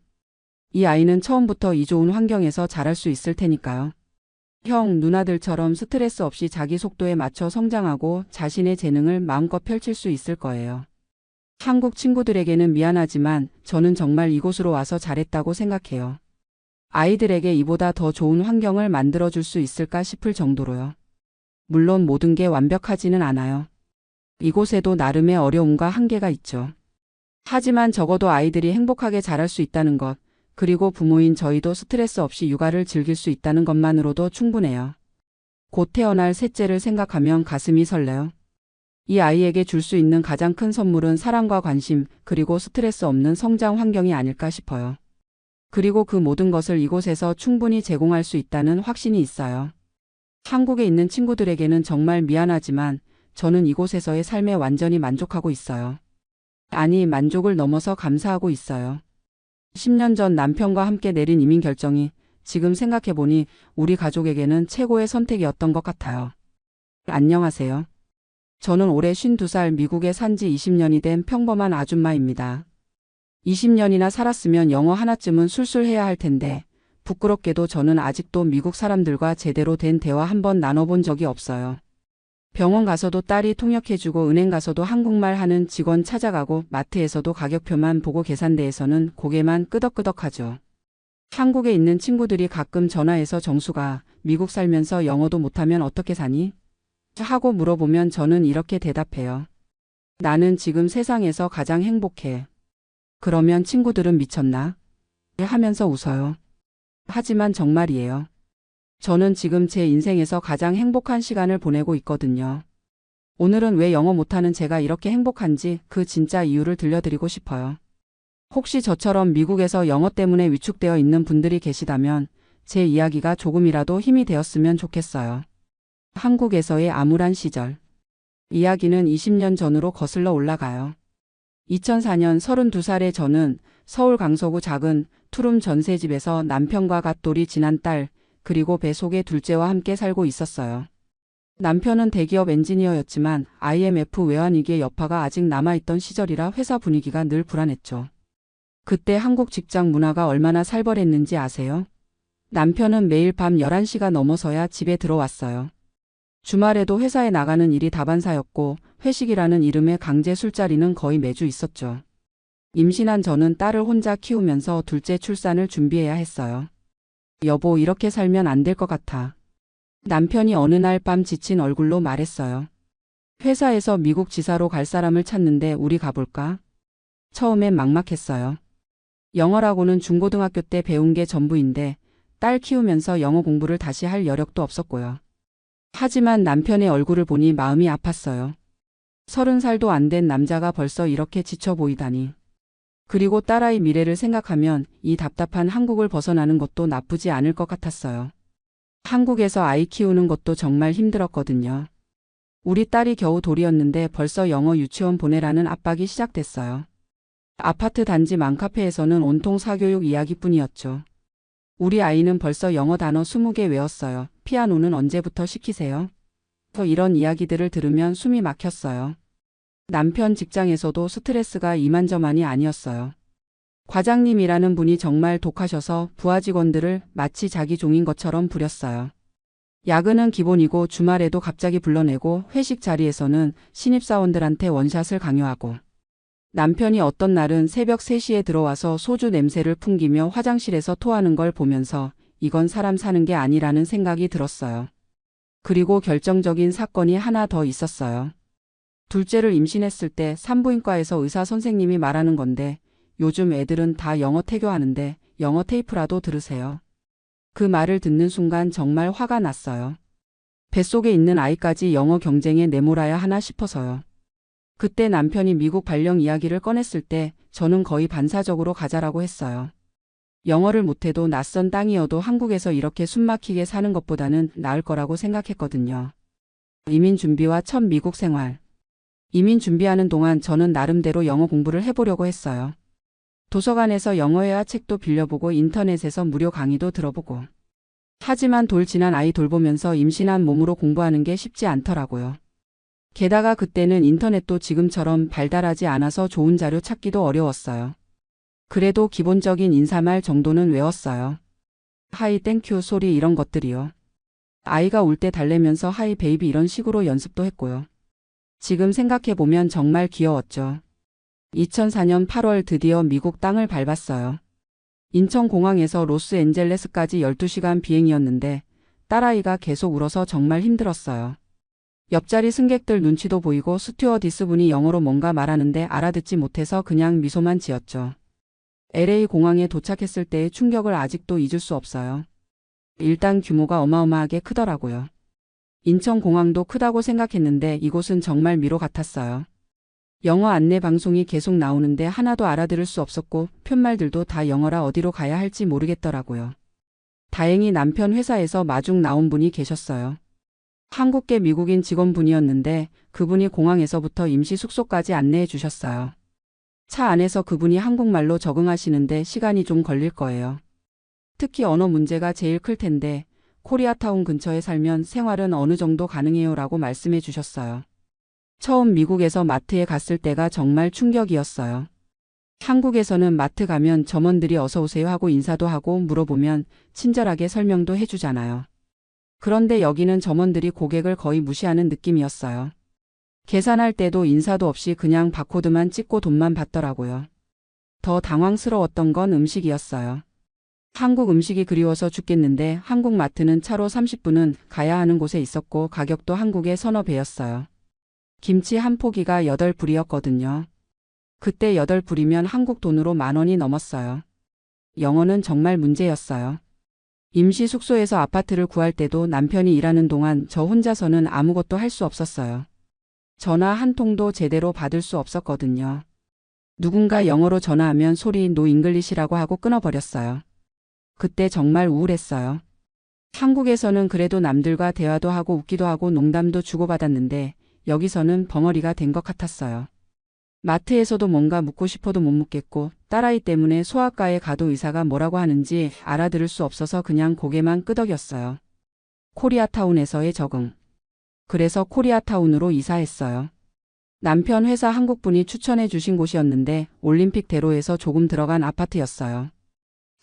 S1: 이 아이는 처음부터 이 좋은 환경에서 자랄 수 있을 테니까요. 형, 누나들처럼 스트레스 없이 자기 속도에 맞춰 성장하고 자신의 재능을 마음껏 펼칠 수 있을 거예요. 한국 친구들에게는 미안하지만 저는 정말 이곳으로 와서 잘했다고 생각해요. 아이들에게 이보다 더 좋은 환경을 만들어줄 수 있을까 싶을 정도로요. 물론 모든 게 완벽하지는 않아요. 이곳에도 나름의 어려움과 한계가 있죠. 하지만 적어도 아이들이 행복하게 자랄 수 있다는 것, 그리고 부모인 저희도 스트레스 없이 육아를 즐길 수 있다는 것만으로도 충분해요. 곧 태어날 셋째를 생각하면 가슴이 설레요. 이 아이에게 줄 수 있는 가장 큰 선물은 사랑과 관심, 그리고 스트레스 없는 성장 환경이 아닐까 싶어요. 그리고 그 모든 것을 이곳에서 충분히 제공할 수 있다는 확신이 있어요. 한국에 있는 친구들에게는 정말 미안하지만 저는 이곳에서의 삶에 완전히 만족하고 있어요. 아니, 만족을 넘어서 감사하고 있어요. 10년 전 남편과 함께 내린 이민 결정이 지금 생각해보니 우리 가족에게는 최고의 선택이었던 것 같아요. 안녕하세요. 저는 올해 52살 미국에 산지 20년이 된 평범한 아줌마입니다. 20년이나 살았으면 영어 하나쯤은 술술 해야 할 텐데 부끄럽게도 저는 아직도 미국 사람들과 제대로 된 대화 한 번 나눠본 적이 없어요. 병원 가서도 딸이 통역해주고 은행 가서도 한국말 하는 직원 찾아가고 마트에서도 가격표만 보고 계산대에서는 고개만 끄덕끄덕하죠. 한국에 있는 친구들이 가끔 전화해서 정수가 미국 살면서 영어도 못하면 어떻게 사니? 하고 물어보면 저는 이렇게 대답해요. 나는 지금 세상에서 가장 행복해. 그러면 친구들은 미쳤나? 하면서 웃어요. 하지만 정말이에요. 저는 지금 제 인생에서 가장 행복한 시간을 보내고 있거든요. 오늘은 왜 영어 못하는 제가 이렇게 행복한지 그 진짜 이유를 들려드리고 싶어요. 혹시 저처럼 미국에서 영어 때문에 위축되어 있는 분들이 계시다면 제 이야기가 조금이라도 힘이 되었으면 좋겠어요. 한국에서의 암울한 시절. 이야기는 20년 전으로 거슬러 올라가요. 2004년 32살의 저는 서울 강서구 작은 투룸 전셋집에서 남편과 갓돌이 지난 딸, 그리고 배 속의 둘째와 함께 살고 있었어요. 남편은 대기업 엔지니어였지만 IMF 외환위기의 여파가 아직 남아있던 시절이라 회사 분위기가 늘 불안했죠. 그때 한국 직장 문화가 얼마나 살벌했는지 아세요? 남편은 매일 밤 11시가 넘어서야 집에 들어왔어요. 주말에도 회사에 나가는 일이 다반사였고 회식이라는 이름의 강제 술자리는 거의 매주 있었죠. 임신한 저는 딸을 혼자 키우면서 둘째 출산을 준비해야 했어요. 여보, 이렇게 살면 안 될 것 같아. 남편이 어느 날 밤 지친 얼굴로 말했어요. 회사에서 미국 지사로 갈 사람을 찾는데 우리 가볼까? 처음엔 막막했어요. 영어라고는 중고등학교 때 배운 게 전부인데 딸 키우면서 영어 공부를 다시 할 여력도 없었고요. 하지만 남편의 얼굴을 보니 마음이 아팠어요. 30살도 안 된 남자가 벌써 이렇게 지쳐 보이다니. 그리고 딸아이 미래를 생각하면 이 답답한 한국을 벗어나는 것도 나쁘지 않을 것 같았어요. 한국에서 아이 키우는 것도 정말 힘들었거든요. 우리 딸이 겨우 돌이었는데 벌써 영어 유치원 보내라는 압박이 시작됐어요. 아파트 단지 맘카페에서는 온통 사교육 이야기뿐이었죠. 우리 아이는 벌써 영어 단어 20개 외웠어요. 피아노는 언제부터 시키세요? 이런 이야기들을 들으면 숨이 막혔어요. 남편 직장에서도 스트레스가 이만저만이 아니었어요. 과장님이라는 분이 정말 독하셔서 부하 직원들을 마치 자기 종인 것처럼 부렸어요. 야근은 기본이고 주말에도 갑자기 불러내고 회식 자리에서는 신입사원들한테 원샷을 강요하고 남편이 어떤 날은 새벽 3시에 들어와서 소주 냄새를 풍기며 화장실에서 토하는 걸 보면서 이건 사람 사는 게 아니라는 생각이 들었어요. 그리고 결정적인 사건이 하나 더 있었어요. 둘째를 임신했을 때 산부인과에서 의사 선생님이 말하는 건데 요즘 애들은 다 영어 태교하는데 영어 테이프라도 들으세요. 그 말을 듣는 순간 정말 화가 났어요. 뱃속에 있는 아이까지 영어 경쟁에 내몰아야 하나 싶어서요. 그때 남편이 미국 발령 이야기를 꺼냈을 때 저는 거의 반사적으로 가자라고 했어요. 영어를 못해도 낯선 땅이어도 한국에서 이렇게 숨막히게 사는 것보다는 나을 거라고 생각했거든요. 이민 준비와 첫 미국 생활. 이민 준비하는 동안 저는 나름대로 영어 공부를 해보려고 했어요. 도서관에서 영어회화 책도 빌려보고 인터넷에서 무료 강의도 들어보고. 하지만 지난 아이 돌보면서 임신한 몸으로 공부하는 게 쉽지 않더라고요. 게다가 그때는 인터넷도 지금처럼 발달하지 않아서 좋은 자료 찾기도 어려웠어요. 그래도 기본적인 인사말 정도는 외웠어요. 하이 땡큐 소리 이런 것들이요. 아이가 울 때 달래면서 하이 베이비 이런 식으로 연습도 했고요. 지금 생각해보면 정말 귀여웠죠. 2004년 8월 드디어 미국 땅을 밟았어요. 인천공항에서 로스앤젤레스까지 12시간 비행이었는데 딸아이가 계속 울어서 정말 힘들었어요. 옆자리 승객들 눈치도 보이고 스튜어디스분이 영어로 뭔가 말하는데 알아듣지 못해서 그냥 미소만 지었죠. LA 공항에 도착했을 때의 충격을 아직도 잊을 수 없어요. 일단 규모가 어마어마하게 크더라고요. 인천공항도 크다고 생각했는데 이곳은 정말 미로 같았어요. 영어 안내 방송이 계속 나오는데 하나도 알아들을 수 없었고 푯말들도 다 영어라 어디로 가야 할지 모르겠더라고요. 다행히 남편 회사에서 마중 나온 분이 계셨어요. 한국계 미국인 직원분이었는데 그분이 공항에서부터 임시 숙소까지 안내해 주셨어요. 차 안에서 그분이 한국말로 적응하시는데 시간이 좀 걸릴 거예요. 특히 언어 문제가 제일 클 텐데 코리아타운 근처에 살면 생활은 어느 정도 가능해요 라고 말씀해 주셨어요. 처음 미국에서 마트에 갔을 때가 정말 충격이었어요. 한국에서는 마트 가면 점원들이 어서 오세요 하고 인사도 하고 물어보면 친절하게 설명도 해주잖아요. 그런데 여기는 점원들이 고객을 거의 무시하는 느낌이었어요. 계산할 때도 인사도 없이 그냥 바코드만 찍고 돈만 받더라고요. 더 당황스러웠던 건 음식이었어요. 한국 음식이 그리워서 죽겠는데 한국 마트는 차로 30분은 가야 하는 곳에 있었고 가격도 한국의 서너 배였어요. 김치 한 포기가 8불이었거든요. 그때 8불이면 한국 돈으로 10,000원이 넘었어요. 영어는 정말 문제였어요. 임시 숙소에서 아파트를 구할 때도 남편이 일하는 동안 저 혼자서는 아무것도 할 수 없었어요. 전화 한 통도 제대로 받을 수 없었거든요. 누군가 영어로 전화하면 소리 노 잉글리시라고 하고 끊어버렸어요. 그때 정말 우울했어요. 한국에서는 그래도 남들과 대화도 하고 웃기도 하고 농담도 주고받았는데 여기서는 벙어리가 된 것 같았어요. 마트에서도 뭔가 묻고 싶어도 못 묻겠고 딸아이 때문에 소아과에 가도 의사가 뭐라고 하는지 알아들을 수 없어서 그냥 고개만 끄덕였어요. 코리아타운에서의 적응. 그래서 코리아타운으로 이사했어요. 남편 회사 한국분이 추천해 주신 곳이었는데 올림픽대로에서 조금 들어간 아파트였어요.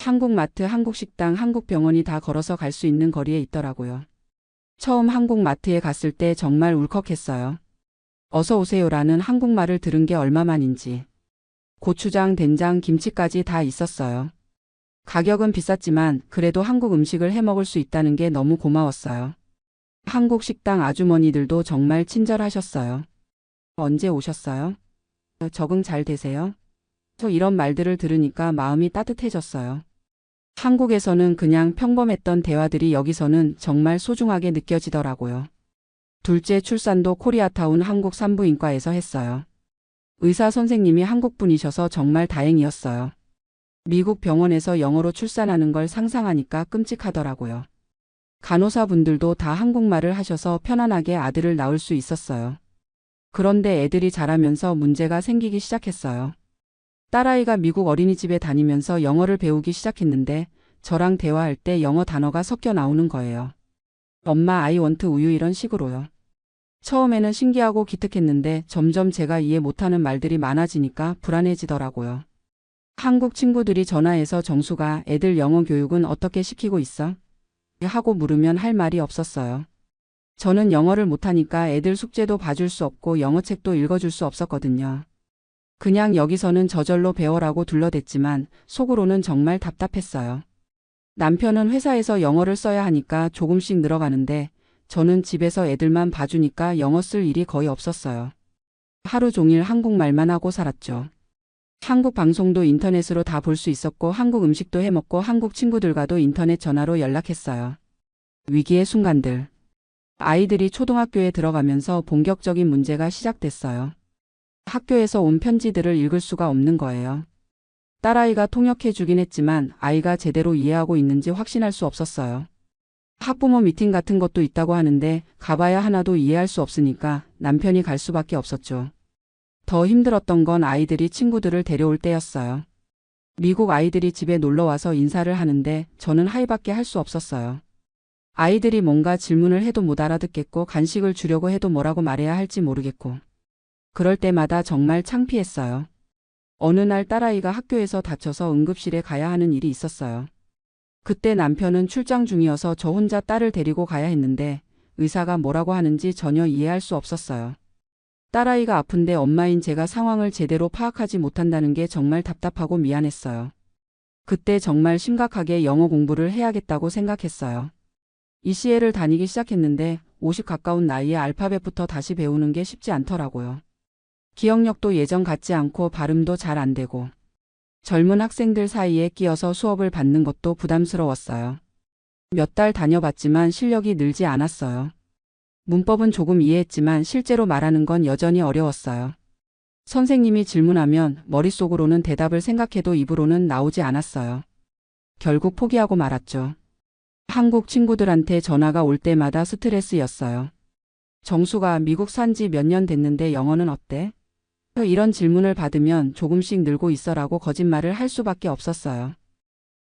S1: 한국마트, 한국식당, 한국병원이 다 걸어서 갈 수 있는 거리에 있더라고요. 처음 한국마트에 갔을 때 정말 울컥했어요. 어서 오세요라는 한국말을 들은 게 얼마만인지. 고추장, 된장, 김치까지 다 있었어요. 가격은 비쌌지만 그래도 한국 음식을 해먹을 수 있다는 게 너무 고마웠어요. 한국 식당 아주머니들도 정말 친절하셨어요. 언제 오셨어요? 적응 잘 되세요? 저 이런 말들을 들으니까 마음이 따뜻해졌어요. 한국에서는 그냥 평범했던 대화들이 여기서는 정말 소중하게 느껴지더라고요. 둘째 출산도 코리아타운 한국 산부인과에서 했어요. 의사 선생님이 한국분이셔서 정말 다행이었어요. 미국 병원에서 영어로 출산하는 걸 상상하니까 끔찍하더라고요. 간호사분들도 다 한국말을 하셔서 편안하게 아들을 낳을 수 있었어요. 그런데 애들이 자라면서 문제가 생기기 시작했어요. 딸아이가 미국 어린이집에 다니면서 영어를 배우기 시작했는데 저랑 대화할 때 영어 단어가 섞여 나오는 거예요. 엄마 I want 우유 이런 식으로요. 처음에는 신기하고 기특했는데 점점 제가 이해 못하는 말들이 많아지니까 불안해지더라고요. 한국 친구들이 전화해서 정수가 애들 영어 교육은 어떻게 시키고 있어? 하고 물으면 할 말이 없었어요. 저는 영어를 못하니까 애들 숙제도 봐줄 수 없고 영어책도 읽어줄 수 없었거든요. 그냥 여기서는 저절로 배워라고 둘러댔지만 속으로는 정말 답답했어요. 남편은 회사에서 영어를 써야 하니까 조금씩 늘어가는데 저는 집에서 애들만 봐주니까 영어 쓸 일이 거의 없었어요. 하루 종일 한국말만 하고 살았죠. 한국 방송도 인터넷으로 다 볼 수 있었고 한국 음식도 해먹고 한국 친구들과도 인터넷 전화로 연락했어요. 위기의 순간들. 아이들이 초등학교에 들어가면서 본격적인 문제가 시작됐어요. 학교에서 온 편지들을 읽을 수가 없는 거예요. 딸아이가 통역해 주긴 했지만 아이가 제대로 이해하고 있는지 확신할 수 없었어요. 학부모 미팅 같은 것도 있다고 하는데 가봐야 하나도 이해할 수 없으니까 남편이 갈 수밖에 없었죠. 더 힘들었던 건 아이들이 친구들을 데려올 때였어요. 미국 아이들이 집에 놀러와서 인사를 하는데 저는 하이밖에 할 수 없었어요. 아이들이 뭔가 질문을 해도 못 알아듣겠고 간식을 주려고 해도 뭐라고 말해야 할지 모르겠고. 그럴 때마다 정말 창피했어요. 어느 날 딸아이가 학교에서 다쳐서 응급실에 가야 하는 일이 있었어요. 그때 남편은 출장 중이어서 저 혼자 딸을 데리고 가야 했는데 의사가 뭐라고 하는지 전혀 이해할 수 없었어요. 딸아이가 아픈데 엄마인 제가 상황을 제대로 파악하지 못한다는 게 정말 답답하고 미안했어요. 그때 정말 심각하게 영어 공부를 해야겠다고 생각했어요. ECL을 다니기 시작했는데 50 가까운 나이에 알파벳부터 다시 배우는 게 쉽지 않더라고요. 기억력도 예전 같지 않고 발음도 잘 안 되고 젊은 학생들 사이에 끼어서 수업을 받는 것도 부담스러웠어요. 몇 달 다녀봤지만 실력이 늘지 않았어요. 문법은 조금 이해했지만 실제로 말하는 건 여전히 어려웠어요. 선생님이 질문하면 머릿속으로는 대답을 생각해도 입으로는 나오지 않았어요. 결국 포기하고 말았죠. 한국 친구들한테 전화가 올 때마다 스트레스였어요. 정수가 미국 산지 몇 년 됐는데 영어는 어때? 이런 질문을 받으면 조금씩 늘고 있어라고 거짓말을 할 수밖에 없었어요.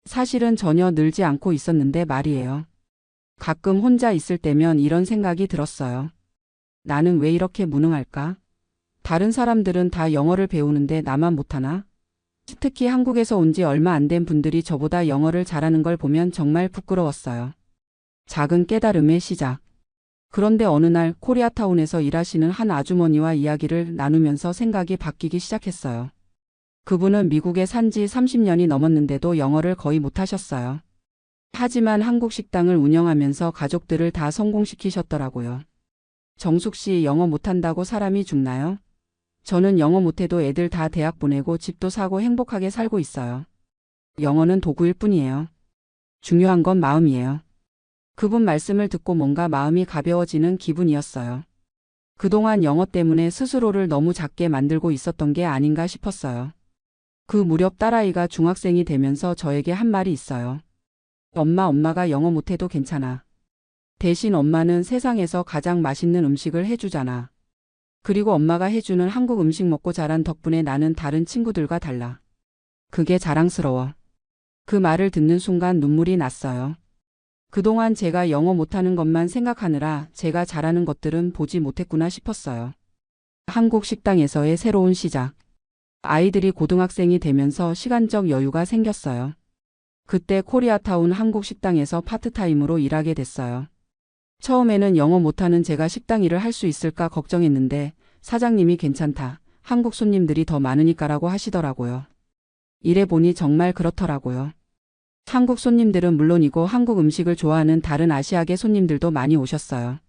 S1: 사실은 전혀 늘지 않고 있었는데 말이에요. 가끔 혼자 있을 때면 이런 생각이 들었어요. 나는 왜 이렇게 무능할까? 다른 사람들은 다 영어를 배우는데 나만 못하나? 특히 한국에서 온 지 얼마 안 된 분들이 저보다 영어를 잘하는 걸 보면 정말 부끄러웠어요. 작은 깨달음의 시작. 그런데 어느 날 코리아타운에서 일하시는 한 아주머니와 이야기를 나누면서 생각이 바뀌기 시작했어요. 그분은 미국에 산 지 30년이 넘었는데도 영어를 거의 못하셨어요. 하지만 한국 식당을 운영하면서 가족들을 다 성공시키셨더라고요. 정숙 씨 영어 못한다고 사람이 죽나요? 저는 영어 못해도 애들 다 대학 보내고 집도 사고 행복하게 살고 있어요. 영어는 도구일 뿐이에요. 중요한 건 마음이에요. 그분 말씀을 듣고 뭔가 마음이 가벼워지는 기분이었어요. 그동안 영어 때문에 스스로를 너무 작게 만들고 있었던 게 아닌가 싶었어요. 그 무렵 딸아이가 중학생이 되면서 저에게 한 말이 있어요. 엄마가 영어 못해도 괜찮아. 대신 엄마는 세상에서 가장 맛있는 음식을 해주잖아. 그리고 엄마가 해주는 한국 음식 먹고 자란 덕분에 나는 다른 친구들과 달라. 그게 자랑스러워. 그 말을 듣는 순간 눈물이 났어요. 그동안 제가 영어 못하는 것만 생각하느라 제가 잘하는 것들은 보지 못했구나 싶었어요. 한국 식당에서의 새로운 시작. 아이들이 고등학생이 되면서 시간적 여유가 생겼어요. 그때 코리아타운 한국 식당에서 파트타임으로 일하게 됐어요. 처음에는 영어 못하는 제가 식당 일을 할 수 있을까 걱정했는데 사장님이 괜찮다. 한국 손님들이 더 많으니까라고 하시더라고요. 일해보니 정말 그렇더라고요. 한국 손님들은 물론이고 한국 음식을 좋아하는 다른 아시아계 손님들도 많이 오셨어요.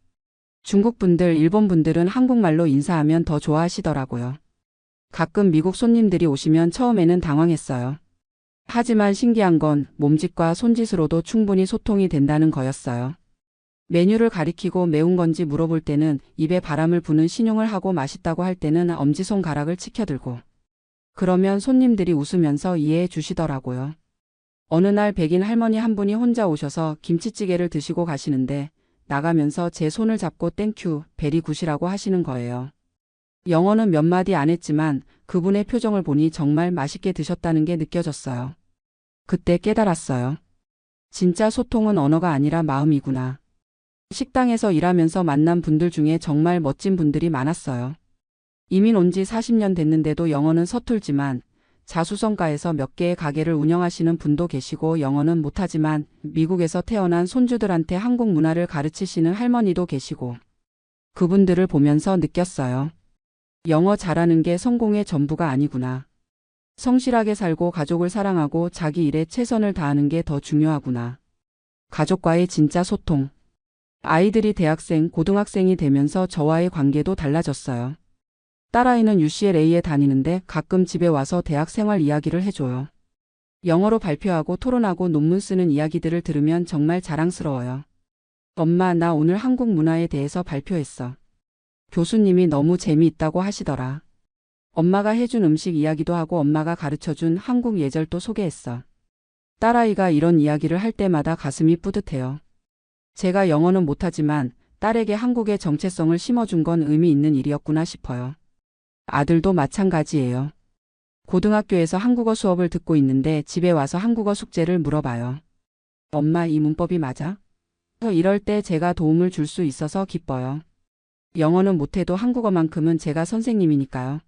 S1: 중국 분들, 일본 분들은 한국말로 인사하면 더 좋아하시더라고요. 가끔 미국 손님들이 오시면 처음에는 당황했어요. 하지만 신기한 건 몸짓과 손짓으로도 충분히 소통이 된다는 거였어요. 메뉴를 가리키고 매운 건지 물어볼 때는 입에 바람을 부는 신용을 하고 맛있다고 할 때는 엄지손가락을 치켜들고. 그러면 손님들이 웃으면서 이해해 주시더라고요. 어느 날 백인 할머니 한 분이 혼자 오셔서 김치찌개를 드시고 가시는데 나가면서 제 손을 잡고 땡큐, 베리 굿이라고 하시는 거예요. 영어는 몇 마디 안 했지만 그분의 표정을 보니 정말 맛있게 드셨다는 게 느껴졌어요. 그때 깨달았어요. 진짜 소통은 언어가 아니라 마음이구나. 식당에서 일하면서 만난 분들 중에 정말 멋진 분들이 많았어요. 이민 온 지 40년 됐는데도 영어는 서툴지만 자수성가에서 몇 개의 가게를 운영하시는 분도 계시고 영어는 못하지만 미국에서 태어난 손주들한테 한국 문화를 가르치시는 할머니도 계시고 그분들을 보면서 느꼈어요. 영어 잘하는 게 성공의 전부가 아니구나. 성실하게 살고 가족을 사랑하고 자기 일에 최선을 다하는 게 더 중요하구나. 가족과의 진짜 소통. 아이들이 대학생, 고등학생이 되면서 저와의 관계도 달라졌어요. 딸아이는 UCLA에 다니는데 가끔 집에 와서 대학 생활 이야기를 해줘요. 영어로 발표하고 토론하고 논문 쓰는 이야기들을 들으면 정말 자랑스러워요. 엄마, 나 오늘 한국 문화에 대해서 발표했어. 교수님이 너무 재미있다고 하시더라. 엄마가 해준 음식 이야기도 하고 엄마가 가르쳐준 한국 예절도 소개했어. 딸아이가 이런 이야기를 할 때마다 가슴이 뿌듯해요. 제가 영어는 못하지만 딸에게 한국의 정체성을 심어준 건 의미 있는 일이었구나 싶어요. 아들도 마찬가지예요. 고등학교에서 한국어 수업을 듣고 있는데 집에 와서 한국어 숙제를 물어봐요. 엄마, 이 문법이 맞아? 이럴 때 제가 도움을 줄 수 있어서 기뻐요. 영어는 못해도 한국어만큼은 제가 선생님이니까요.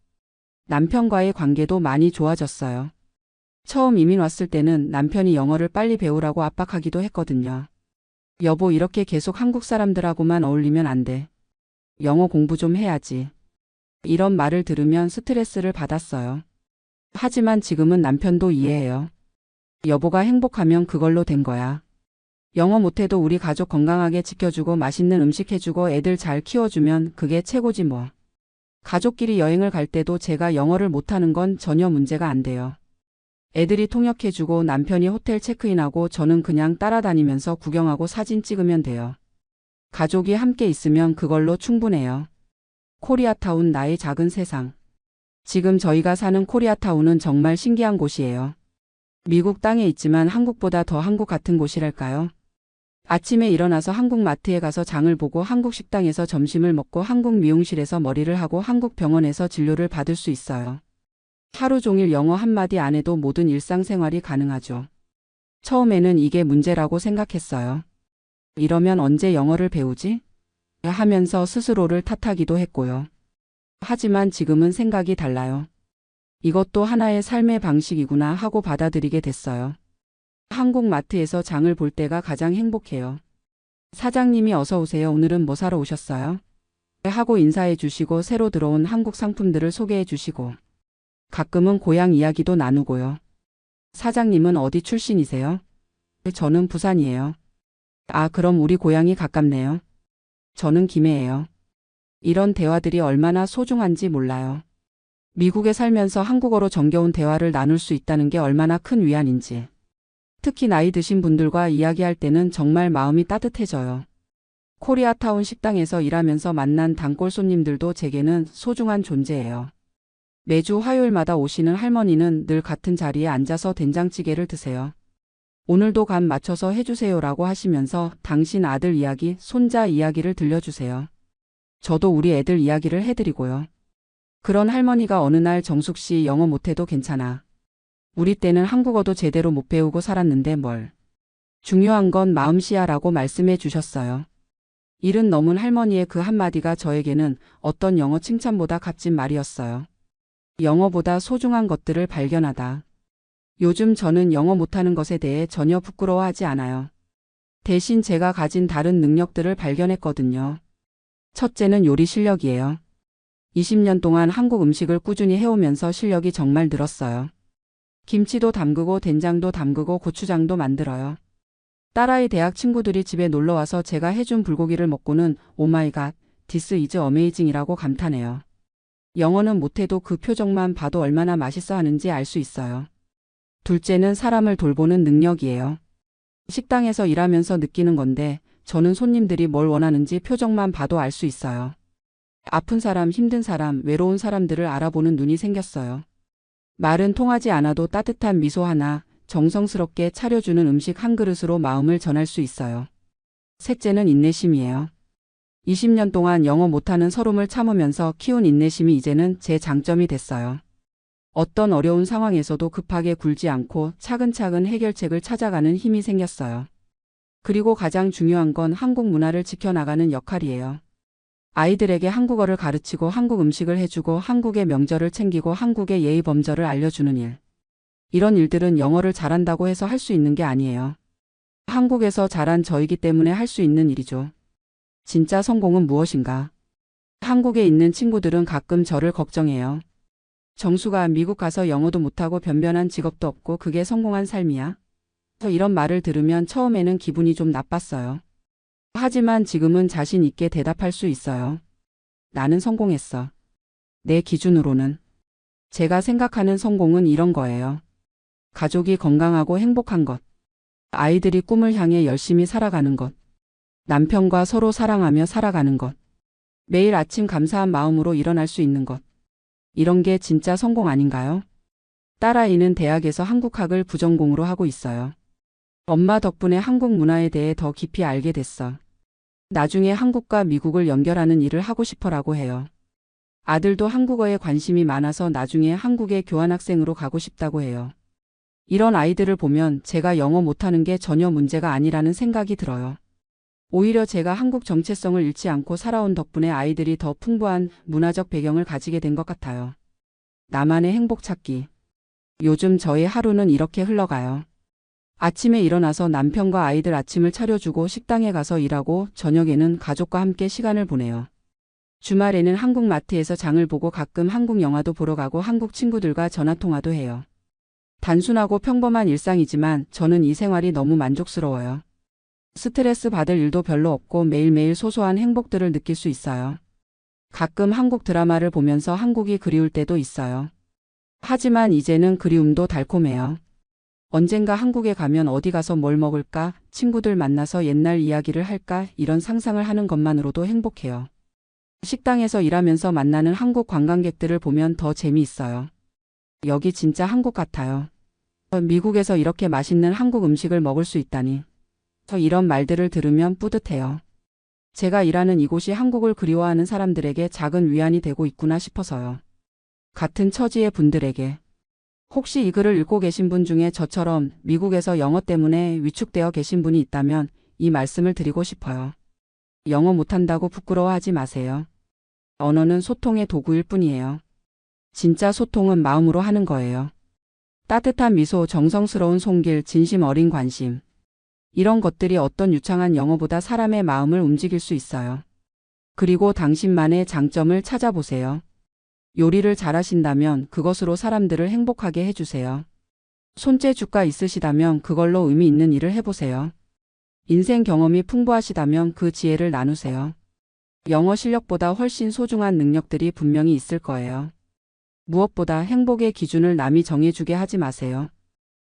S1: 남편과의 관계도 많이 좋아졌어요. 처음 이민 왔을 때는 남편이 영어를 빨리 배우라고 압박하기도 했거든요. 여보, 이렇게 계속 한국 사람들하고만 어울리면 안 돼. 영어 공부 좀 해야지. 이런 말을 들으면 스트레스를 받았어요. 하지만 지금은 남편도 이해해요. 여보가 행복하면 그걸로 된 거야. 영어 못해도 우리 가족 건강하게 지켜주고 맛있는 음식 해주고 애들 잘 키워주면 그게 최고지 뭐. 가족끼리 여행을 갈 때도 제가 영어를 못하는 건 전혀 문제가 안 돼요. 애들이 통역해주고 남편이 호텔 체크인하고 저는 그냥 따라다니면서 구경하고 사진 찍으면 돼요. 가족이 함께 있으면 그걸로 충분해요. 코리아타운, 나의 작은 세상. 지금 저희가 사는 코리아타운은 정말 신기한 곳이에요. 미국 땅에 있지만 한국보다 더 한국 같은 곳이랄까요? 아침에 일어나서 한국 마트에 가서 장을 보고 한국 식당에서 점심을 먹고 한국 미용실에서 머리를 하고 한국 병원에서 진료를 받을 수 있어요. 하루 종일 영어 한마디 안 해도 모든 일상생활이 가능하죠. 처음에는 이게 문제라고 생각했어요. 이러면 언제 영어를 배우지? 하면서 스스로를 탓하기도 했고요. 하지만 지금은 생각이 달라요. 이것도 하나의 삶의 방식이구나 하고 받아들이게 됐어요. 한국 마트에서 장을 볼 때가 가장 행복해요. 사장님이 어서 오세요. 오늘은 뭐 사러 오셨어요? 하고 인사해 주시고 새로 들어온 한국 상품들을 소개해 주시고 가끔은 고향 이야기도 나누고요. 사장님은 어디 출신이세요? 저는 부산이에요. 아, 그럼 우리 고향이 가깝네요. 저는 김해예요. 이런 대화들이 얼마나 소중한지 몰라요. 미국에 살면서 한국어로 정겨운 대화를 나눌 수 있다는 게 얼마나 큰 위안인지. 특히 나이 드신 분들과 이야기할 때는 정말 마음이 따뜻해져요. 코리아타운 식당에서 일하면서 만난 단골 손님들도 제게는 소중한 존재예요. 매주 화요일마다 오시는 할머니는 늘 같은 자리에 앉아서 된장찌개를 드세요. 오늘도 간 맞춰서 해주세요라고 하시면서 당신 아들 이야기, 손자 이야기를 들려주세요. 저도 우리 애들 이야기를 해드리고요. 그런 할머니가 어느 날 정숙 씨, 영어 못해도 괜찮아. 우리 때는 한국어도 제대로 못 배우고 살았는데 뭘. 중요한 건 마음씨야라고 말씀해 주셨어요. 일은 넘은 할머니의 그 한마디가 저에게는 어떤 영어 칭찬보다 값진 말이었어요. 영어보다 소중한 것들을 발견하다. 요즘 저는 영어 못하는 것에 대해 전혀 부끄러워하지 않아요. 대신 제가 가진 다른 능력들을 발견했거든요. 첫째는 요리 실력이에요. 20년 동안 한국 음식을 꾸준히 해오면서 실력이 정말 늘었어요. 김치도 담그고 된장도 담그고 고추장도 만들어요. 딸아이 대학 친구들이 집에 놀러와서 제가 해준 불고기를 먹고는 오마이갓, 디스 이즈 어메이징이라고 감탄해요. 영어는 못해도 그 표정만 봐도 얼마나 맛있어 하는지 알 수 있어요. 둘째는 사람을 돌보는 능력이에요. 식당에서 일하면서 느끼는 건데 저는 손님들이 뭘 원하는지 표정만 봐도 알 수 있어요. 아픈 사람, 힘든 사람, 외로운 사람들을 알아보는 눈이 생겼어요. 말은 통하지 않아도 따뜻한 미소 하나, 정성스럽게 차려주는 음식 한 그릇으로 마음을 전할 수 있어요. 셋째는 인내심이에요. 20년 동안 영어 못하는 서름을 참으면서 키운 인내심이 이제는 제 장점이 됐어요. 어떤 어려운 상황에서도 급하게 굴지 않고 차근차근 해결책을 찾아가는 힘이 생겼어요. 그리고 가장 중요한 건 한국 문화를 지켜나가는 역할이에요. 아이들에게 한국어를 가르치고 한국 음식을 해주고 한국의 명절을 챙기고 한국의 예의 범절을 알려주는 일. 이런 일들은 영어를 잘한다고 해서 할 수 있는 게 아니에요. 한국에서 자란 저이기 때문에 할 수 있는 일이죠. 진짜 성공은 무엇인가? 한국에 있는 친구들은 가끔 저를 걱정해요. 정수가 미국 가서 영어도 못하고 변변한 직업도 없고 그게 성공한 삶이야? 이런 말을 들으면 처음에는 기분이 좀 나빴어요. 하지만 지금은 자신 있게 대답할 수 있어요. 나는 성공했어. 내 기준으로는. 제가 생각하는 성공은 이런 거예요. 가족이 건강하고 행복한 것. 아이들이 꿈을 향해 열심히 살아가는 것. 남편과 서로 사랑하며 살아가는 것. 매일 아침 감사한 마음으로 일어날 수 있는 것. 이런 게 진짜 성공 아닌가요? 딸아이는 대학에서 한국학을 부전공으로 하고 있어요. 엄마 덕분에 한국 문화에 대해 더 깊이 알게 됐어. 나중에 한국과 미국을 연결하는 일을 하고 싶어라고 해요. 아들도 한국어에 관심이 많아서 나중에 한국에 교환학생으로 가고 싶다고 해요. 이런 아이들을 보면 제가 영어 못하는 게 전혀 문제가 아니라는 생각이 들어요. 오히려 제가 한국 정체성을 잃지 않고 살아온 덕분에 아이들이 더 풍부한 문화적 배경을 가지게 된 것 같아요. 나만의 행복 찾기. 요즘 저의 하루는 이렇게 흘러가요. 아침에 일어나서 남편과 아이들 아침을 차려주고 식당에 가서 일하고 저녁에는 가족과 함께 시간을 보내요. 주말에는 한국 마트에서 장을 보고 가끔 한국 영화도 보러 가고 한국 친구들과 전화통화도 해요. 단순하고 평범한 일상이지만 저는 이 생활이 너무 만족스러워요. 스트레스 받을 일도 별로 없고 매일매일 소소한 행복들을 느낄 수 있어요. 가끔 한국 드라마를 보면서 한국이 그리울 때도 있어요. 하지만 이제는 그리움도 달콤해요. 언젠가 한국에 가면 어디 가서 뭘 먹을까, 친구들 만나서 옛날 이야기를 할까 이런 상상을 하는 것만으로도 행복해요. 식당에서 일하면서 만나는 한국 관광객들을 보면 더 재미있어요. 여기 진짜 한국 같아요. 미국에서 이렇게 맛있는 한국 음식을 먹을 수 있다니. 이런 말들을 들으면 뿌듯해요. 제가 일하는 이곳이 한국을 그리워하는 사람들에게 작은 위안이 되고 있구나 싶어서요. 같은 처지의 분들에게. 혹시 이 글을 읽고 계신 분 중에 저처럼 미국에서 영어 때문에 위축되어 계신 분이 있다면 이 말씀을 드리고 싶어요. 영어 못한다고 부끄러워하지 마세요. 언어는 소통의 도구일 뿐이에요. 진짜 소통은 마음으로 하는 거예요. 따뜻한 미소, 정성스러운 손길, 진심 어린 관심. 이런 것들이 어떤 유창한 영어보다 사람의 마음을 움직일 수 있어요. 그리고 당신만의 장점을 찾아보세요. 요리를 잘하신다면 그것으로 사람들을 행복하게 해주세요. 손재주가 있으시다면 그걸로 의미 있는 일을 해보세요. 인생 경험이 풍부하시다면 그 지혜를 나누세요. 영어 실력보다 훨씬 소중한 능력들이 분명히 있을 거예요. 무엇보다 행복의 기준을 남이 정해주게 하지 마세요.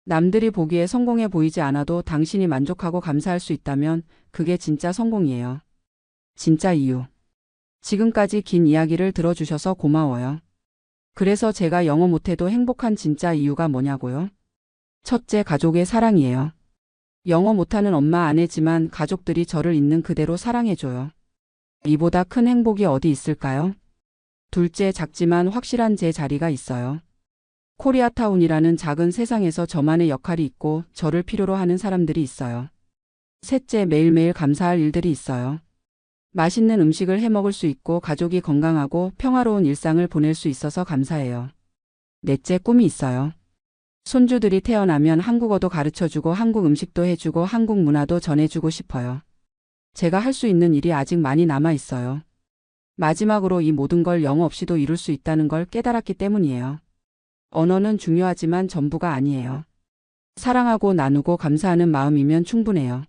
S1: 남들이 보기에 성공해 보이지 않아도 당신이 만족하고 감사할 수 있다면 그게 진짜 성공이에요. 진짜 이유. 지금까지 긴 이야기를 들어주셔서 고마워요. 그래서 제가 영어 못해도 행복한 진짜 이유가 뭐냐고요? 첫째, 가족의 사랑이에요. 영어 못하는 엄마 아내지만 가족들이 저를 있는 그대로 사랑해줘요. 이보다 큰 행복이 어디 있을까요? 둘째, 작지만 확실한 제 자리가 있어요. 코리아타운이라는 작은 세상에서 저만의 역할이 있고 저를 필요로 하는 사람들이 있어요. 셋째, 매일매일 감사할 일들이 있어요. 맛있는 음식을 해 먹을 수 있고 가족이 건강하고 평화로운 일상을 보낼 수 있어서 감사해요. 넷째, 꿈이 있어요. 손주들이 태어나면 한국어도 가르쳐주고 한국 음식도 해주고 한국 문화도 전해주고 싶어요. 제가 할 수 있는 일이 아직 많이 남아 있어요. 마지막으로 이 모든 걸 영어 없이도 이룰 수 있다는 걸 깨달았기 때문이에요. 언어는 중요하지만 전부가 아니에요. 사랑하고 나누고 감사하는 마음이면 충분해요.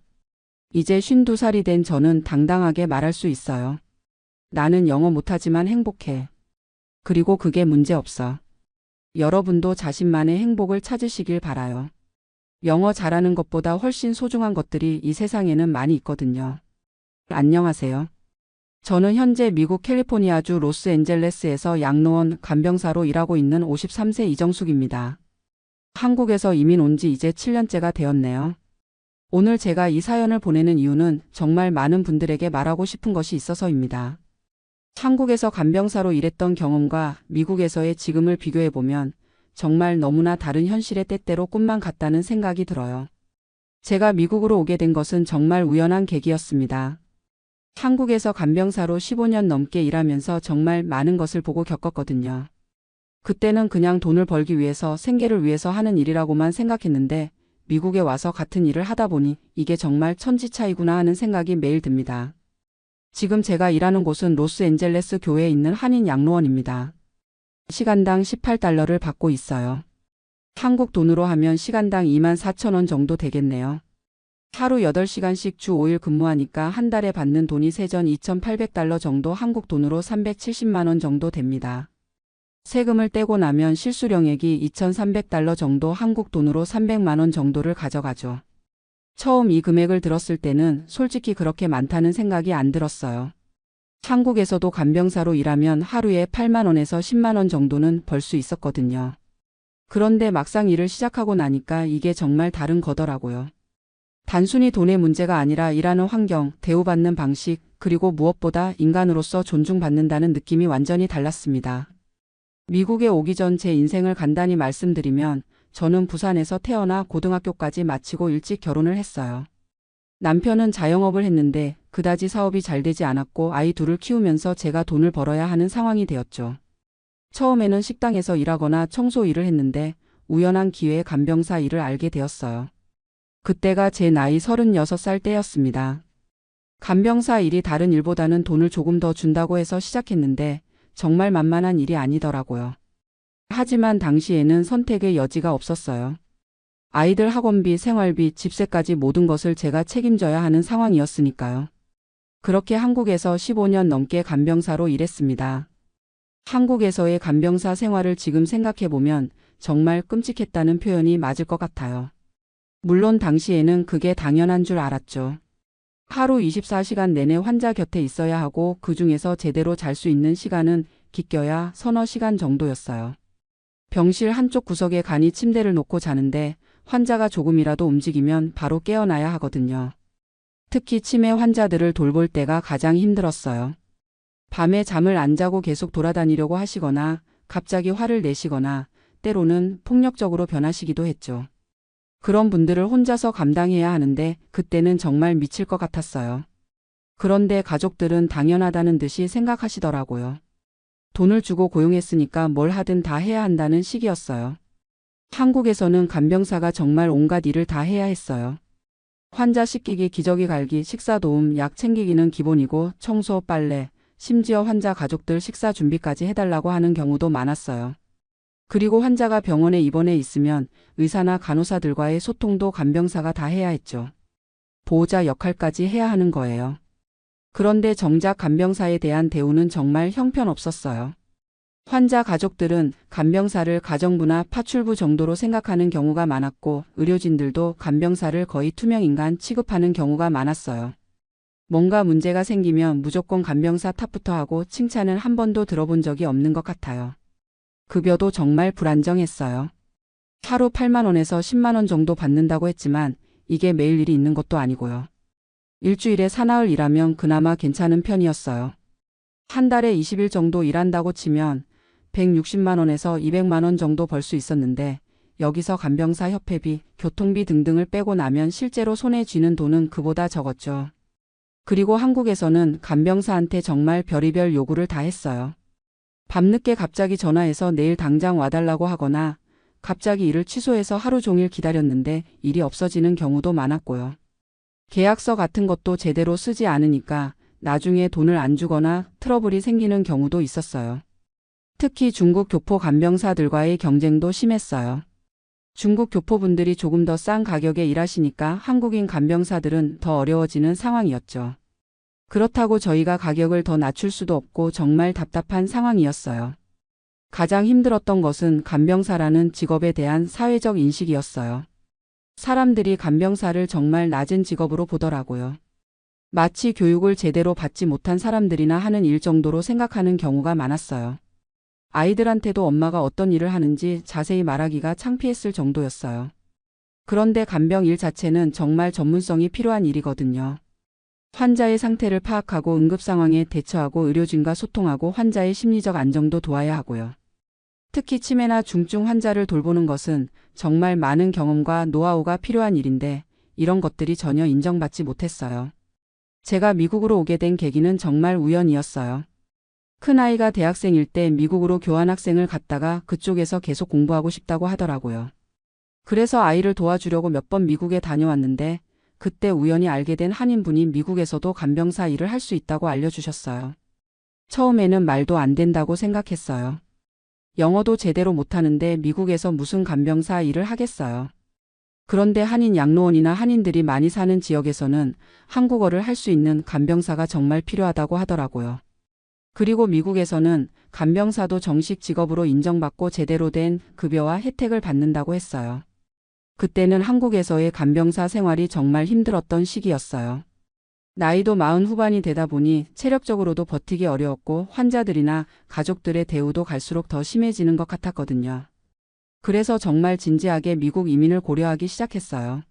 S1: 이제 52살이 된 저는 당당하게 말할 수 있어요. 나는 영어 못하지만 행복해. 그리고 그게 문제 없어. 여러분도 자신만의 행복을 찾으시길 바라요. 영어 잘하는 것보다 훨씬 소중한 것들이 이 세상에는 많이 있거든요. 안녕하세요. 저는 현재 미국 캘리포니아주 로스앤젤레스에서 양로원 간병사로 일하고 있는 53세 이정숙입니다. 한국에서 이민 온 지 이제 7년째가 되었네요. 오늘 제가 이 사연을 보내는 이유는 정말 많은 분들에게 말하고 싶은 것이 있어서입니다. 한국에서 간병사로 일했던 경험과 미국에서의 지금을 비교해보면 정말 너무나 다른 현실의 때때로 꿈만 같다는 생각이 들어요. 제가 미국으로 오게 된 것은 정말 우연한 계기였습니다. 한국에서 간병사로 15년 넘게 일하면서 정말 많은 것을 보고 겪었거든요. 그때는 그냥 돈을 벌기 위해서 생계를 위해서 하는 일이라고만 생각했는데 미국에 와서 같은 일을 하다 보니 이게 정말 천지차이구나 하는 생각이 매일 듭니다. 지금 제가 일하는 곳은 로스앤젤레스 교회에 있는 한인 양로원입니다. 시간당 18달러를 받고 있어요. 한국 돈으로 하면 시간당 24,000원 정도 되겠네요. 하루 8시간씩 주 5일 근무하니까 한 달에 받는 돈이 세전 2,800달러 정도, 한국 돈으로 370만 원 정도 됩니다. 세금을 떼고 나면 실수령액이 2,300달러 정도, 한국 돈으로 300만 원 정도를 가져가죠. 처음 이 금액을 들었을 때는 솔직히 그렇게 많다는 생각이 안 들었어요. 한국에서도 간병사로 일하면 하루에 8만 원에서 10만 원 정도는 벌 수 있었거든요. 그런데 막상 일을 시작하고 나니까 이게 정말 다른 거더라고요. 단순히 돈의 문제가 아니라 일하는 환경, 대우받는 방식, 그리고 무엇보다 인간으로서 존중받는다는 느낌이 완전히 달랐습니다. 미국에 오기 전 제 인생을 간단히 말씀드리면 저는 부산에서 태어나 고등학교까지 마치고 일찍 결혼을 했어요. 남편은 자영업을 했는데 그다지 사업이 잘 되지 않았고 아이 둘을 키우면서 제가 돈을 벌어야 하는 상황이 되었죠. 처음에는 식당에서 일하거나 청소 일을 했는데 우연한 기회에 간병사 일을 알게 되었어요. 그때가 제 나이 36살 때였습니다. 간병사 일이 다른 일보다는 돈을 조금 더 준다고 해서 시작했는데 정말 만만한 일이 아니더라고요. 하지만 당시에는 선택의 여지가 없었어요. 아이들 학원비, 생활비, 집세까지 모든 것을 제가 책임져야 하는 상황이었으니까요. 그렇게 한국에서 15년 넘게 간병사로 일했습니다. 한국에서의 간병사 생활을 지금 생각해보면 정말 끔찍했다는 표현이 맞을 것 같아요. 물론 당시에는 그게 당연한 줄 알았죠. 하루 24시간 내내 환자 곁에 있어야 하고 그중에서 제대로 잘 수 있는 시간은 기껴야 서너 시간 정도였어요. 병실 한쪽 구석에 간이 침대를 놓고 자는데 환자가 조금이라도 움직이면 바로 깨어나야 하거든요. 특히 치매 환자들을 돌볼 때가 가장 힘들었어요. 밤에 잠을 안 자고 계속 돌아다니려고 하시거나 갑자기 화를 내시거나 때로는 폭력적으로 변하시기도 했죠. 그런 분들을 혼자서 감당해야 하는데 그때는 정말 미칠 것 같았어요. 그런데 가족들은 당연하다는 듯이 생각하시더라고요. 돈을 주고 고용했으니까 뭘 하든 다 해야 한다는 식이었어요. 한국에서는 간병사가 정말 온갖 일을 다 해야 했어요. 환자 씻기기, 기저귀 갈기, 식사 도움, 약 챙기기는 기본이고 청소, 빨래, 심지어 환자 가족들 식사 준비까지 해달라고 하는 경우도 많았어요. 그리고 환자가 병원에 입원해 있으면 의사나 간호사들과의 소통도 간병사가 다 해야 했죠. 보호자 역할까지 해야 하는 거예요. 그런데 정작 간병사에 대한 대우는 정말 형편없었어요. 환자 가족들은 간병사를 가정부나 파출부 정도로 생각하는 경우가 많았고 의료진들도 간병사를 거의 투명인간 취급하는 경우가 많았어요. 뭔가 문제가 생기면 무조건 간병사 탓부터 하고 칭찬은 한 번도 들어본 적이 없는 것 같아요. 급여도 정말 불안정했어요. 하루 8만 원에서 10만 원 정도 받는다고 했지만 이게 매일 일이 있는 것도 아니고요. 일주일에 사나흘 일하면 그나마 괜찮은 편이었어요. 한 달에 20일 정도 일한다고 치면 160만 원에서 200만 원 정도 벌 수 있었는데 여기서 간병사 협회비, 교통비 등등을 빼고 나면 실제로 손에 쥐는 돈은 그보다 적었죠. 그리고 한국에서는 간병사한테 정말 별의별 요구를 다 했어요. 밤늦게 갑자기 전화해서 내일 당장 와달라고 하거나 갑자기 일을 취소해서 하루 종일 기다렸는데 일이 없어지는 경우도 많았고요. 계약서 같은 것도 제대로 쓰지 않으니까 나중에 돈을 안 주거나 트러블이 생기는 경우도 있었어요. 특히 중국 교포 간병사들과의 경쟁도 심했어요. 중국 교포분들이 조금 더 싼 가격에 일하시니까 한국인 간병사들은 더 어려워지는 상황이었죠. 그렇다고 저희가 가격을 더 낮출 수도 없고 정말 답답한 상황이었어요. 가장 힘들었던 것은 간병사라는 직업에 대한 사회적 인식이었어요. 사람들이 간병사를 정말 낮은 직업으로 보더라고요. 마치 교육을 제대로 받지 못한 사람들이나 하는 일 정도로 생각하는 경우가 많았어요. 아이들한테도 엄마가 어떤 일을 하는지 자세히 말하기가 창피했을 정도였어요. 그런데 간병 일 자체는 정말 전문성이 필요한 일이거든요. 환자의 상태를 파악하고 응급 상황에 대처하고 의료진과 소통하고 환자의 심리적 안정도 도와야 하고요. 특히 치매나 중증 환자를 돌보는 것은 정말 많은 경험과 노하우가 필요한 일인데 이런 것들이 전혀 인정받지 못했어요. 제가 미국으로 오게 된 계기는 정말 우연이었어요. 큰아이가 대학생일 때 미국으로 교환학생을 갔다가 그쪽에서 계속 공부하고 싶다고 하더라고요. 그래서 아이를 도와주려고 몇 번 미국에 다녀왔는데 그때 우연히 알게 된 한인분이 미국에서도 간병사 일을 할 수 있다고 알려주셨어요. 처음에는 말도 안 된다고 생각했어요. 영어도 제대로 못하는데 미국에서 무슨 간병사 일을 하겠어요. 그런데 한인 양로원이나 한인들이 많이 사는 지역에서는 한국어를 할 수 있는 간병사가 정말 필요하다고 하더라고요. 그리고 미국에서는 간병사도 정식 직업으로 인정받고 제대로 된 급여와 혜택을 받는다고 했어요. 그때는 한국에서의 간병사 생활이 정말 힘들었던 시기였어요. 나이도 40 후반이 되다 보니 체력적으로도 버티기 어려웠고 환자들이나 가족들의 대우도 갈수록 더 심해지는 것 같았거든요. 그래서 정말 진지하게 미국 이민을 고려하기 시작했어요.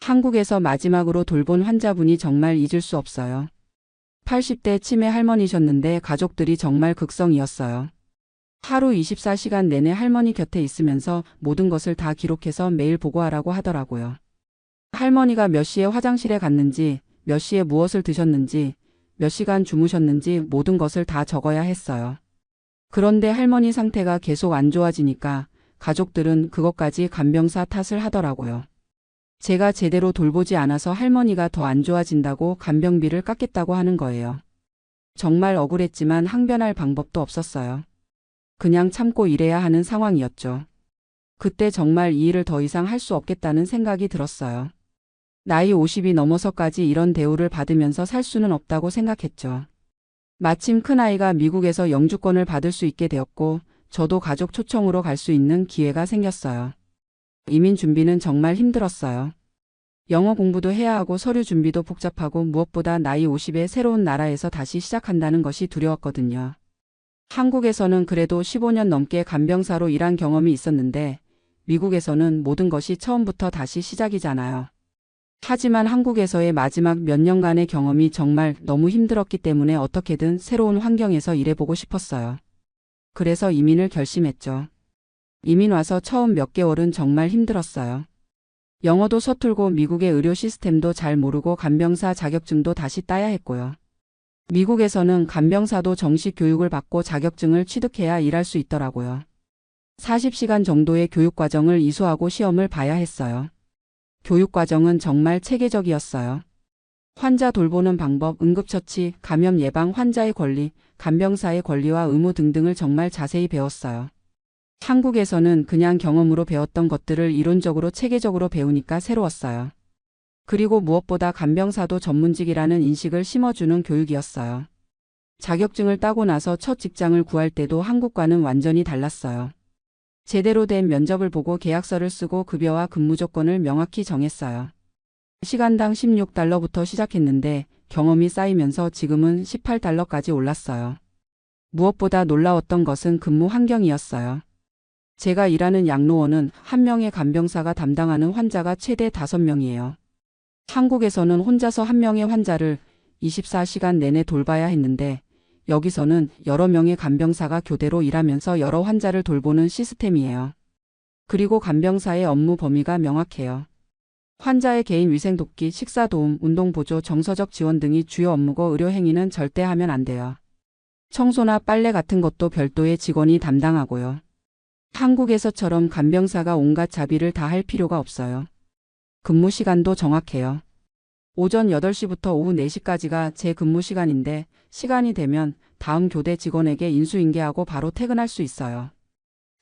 S1: 한국에서 마지막으로 돌본 환자분이 정말 잊을 수 없어요. 80대 치매 할머니셨는데 가족들이 정말 극성이었어요. 하루 24시간 내내 할머니 곁에 있으면서 모든 것을 다 기록해서 매일 보고하라고 하더라고요. 할머니가 몇 시에 화장실에 갔는지, 몇 시에 무엇을 드셨는지, 몇 시간 주무셨는지 모든 것을 다 적어야 했어요. 그런데 할머니 상태가 계속 안 좋아지니까 가족들은 그것까지 간병사 탓을 하더라고요. 제가 제대로 돌보지 않아서 할머니가 더 안 좋아진다고 간병비를 깎겠다고 하는 거예요. 정말 억울했지만 항변할 방법도 없었어요. 그냥 참고 일해야 하는 상황이었죠. 그때 정말 이 일을 더 이상 할 수 없겠다는 생각이 들었어요. 나이 50이 넘어서까지 이런 대우를 받으면서 살 수는 없다고 생각했죠. 마침 큰아이가 미국에서 영주권을 받을 수 있게 되었고 저도 가족 초청으로 갈 수 있는 기회가 생겼어요. 이민 준비는 정말 힘들었어요. 영어 공부도 해야 하고 서류 준비도 복잡하고 무엇보다 나이 50에 새로운 나라에서 다시 시작한다는 것이 두려웠거든요. 한국에서는 그래도 15년 넘게 간병사로 일한 경험이 있었는데 미국에서는 모든 것이 처음부터 다시 시작이잖아요. 하지만 한국에서의 마지막 몇 년간의 경험이 정말 너무 힘들었기 때문에 어떻게든 새로운 환경에서 일해보고 싶었어요. 그래서 이민을 결심했죠. 이민 와서 처음 몇 개월은 정말 힘들었어요. 영어도 서툴고 미국의 의료 시스템도 잘 모르고 간병사 자격증도 다시 따야 했고요. 미국에서는 간병사도 정식 교육을 받고 자격증을 취득해야 일할 수 있더라고요. 40시간 정도의 교육과정을 이수하고 시험을 봐야 했어요. 교육과정은 정말 체계적이었어요. 환자 돌보는 방법, 응급처치, 감염 예방, 환자의 권리, 간병사의 권리와 의무 등등을 정말 자세히 배웠어요. 한국에서는 그냥 경험으로 배웠던 것들을 이론적으로 체계적으로 배우니까 새로웠어요. 그리고 무엇보다 간병사도 전문직이라는 인식을 심어주는 교육이었어요. 자격증을 따고 나서 첫 직장을 구할 때도 한국과는 완전히 달랐어요. 제대로 된 면접을 보고 계약서를 쓰고 급여와 근무 조건을 명확히 정했어요. 시간당 $16부터 시작했는데 경험이 쌓이면서 지금은 $18까지 올랐어요. 무엇보다 놀라웠던 것은 근무 환경이었어요. 제가 일하는 양로원은 한 명의 간병사가 담당하는 환자가 최대 5명이에요. 한국에서는 혼자서 한 명의 환자를 24시간 내내 돌봐야 했는데 여기서는 여러 명의 간병사가 교대로 일하면서 여러 환자를 돌보는 시스템이에요. 그리고 간병사의 업무 범위가 명확해요. 환자의 개인 위생 돕기, 식사 도움, 운동 보조, 정서적 지원 등이 주요 업무고 의료 행위는 절대 하면 안 돼요. 청소나 빨래 같은 것도 별도의 직원이 담당하고요. 한국에서처럼 간병사가 온갖 자비를 다 할 필요가 없어요. 근무 시간도 정확해요. 오전 8시부터 오후 4시까지가 제 근무 시간인데 시간이 되면 다음 교대 직원에게 인수인계하고 바로 퇴근할 수 있어요.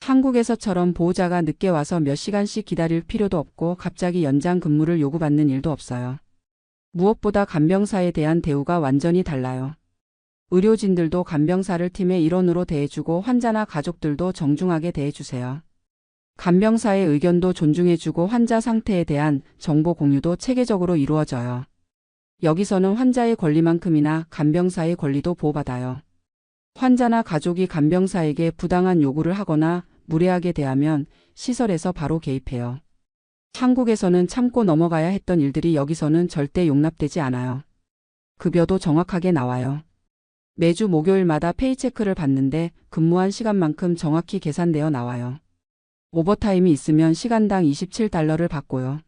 S1: 한국에서처럼 보호자가 늦게 와서 몇 시간씩 기다릴 필요도 없고 갑자기 연장 근무를 요구받는 일도 없어요. 무엇보다 간병사에 대한 대우가 완전히 달라요. 의료진들도 간병사를 팀의 일원으로 대해주고 환자나 가족들도 정중하게 대해주세요. 간병사의 의견도 존중해주고 환자 상태에 대한 정보 공유도 체계적으로 이루어져요. 여기서는 환자의 권리만큼이나 간병사의 권리도 보호받아요. 환자나 가족이 간병사에게 부당한 요구를 하거나 무례하게 대하면 시설에서 바로 개입해요. 한국에서는 참고 넘어가야 했던 일들이 여기서는 절대 용납되지 않아요. 급여도 정확하게 나와요. 매주 목요일마다 페이체크를 받는데 근무한 시간만큼 정확히 계산되어 나와요. 오버타임이 있으면 시간당 27달러를 받고요.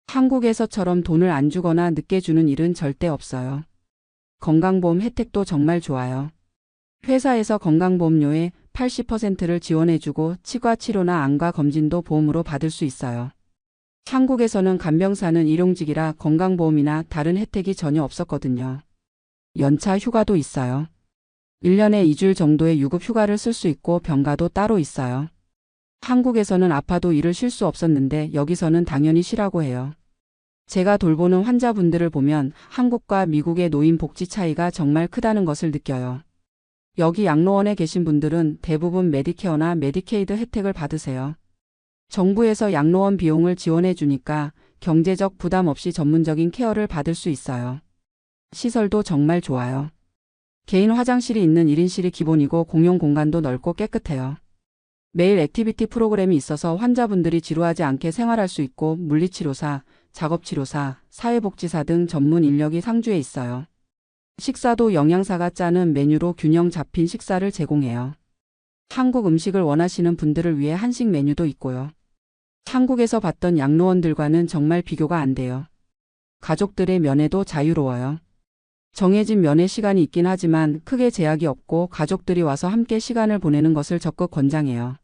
S1: 한국에서처럼 돈을 안 주거나 늦게 주는 일은 절대 없어요. 건강보험 혜택도 정말 좋아요. 회사에서 건강보험료의 80%를 지원해주고 치과 치료나 안과 검진도 보험으로 받을 수 있어요. 한국에서는 간병사는 일용직이라 건강보험이나 다른 혜택이 전혀 없었거든요. 연차 휴가도 있어요. 1년에 2주일 정도의 유급 휴가를 쓸 수 있고 병가도 따로 있어요. 한국에서는 아파도 일을 쉴 수 없었는데 여기서는 당연히 쉬라고 해요. 제가 돌보는 환자분들을 보면 한국과 미국의 노인 복지 차이가 정말 크다는 것을 느껴요. 여기 양로원에 계신 분들은 대부분 메디케어나 메디케이드 혜택을 받으세요. 정부에서 양로원 비용을 지원해 주니까 경제적 부담 없이 전문적인 케어를 받을 수 있어요. 시설도 정말 좋아요. 개인 화장실이 있는 1인실이 기본이고 공용 공간도 넓고 깨끗해요. 매일 액티비티 프로그램이 있어서 환자분들이 지루하지 않게 생활할 수 있고 물리치료사, 작업치료사, 사회복지사 등 전문 인력이 상주해 있어요. 식사도 영양사가 짜는 메뉴로 균형 잡힌 식사를 제공해요. 한국 음식을 원하시는 분들을 위해 한식 메뉴도 있고요. 한국에서 봤던 양로원들과는 정말 비교가 안 돼요. 가족들의 면회도 자유로워요. 정해진 면회 시간이 있긴 하지만 크게 제약이 없고 가족들이 와서 함께 시간을 보내는 것을 적극 권장해요.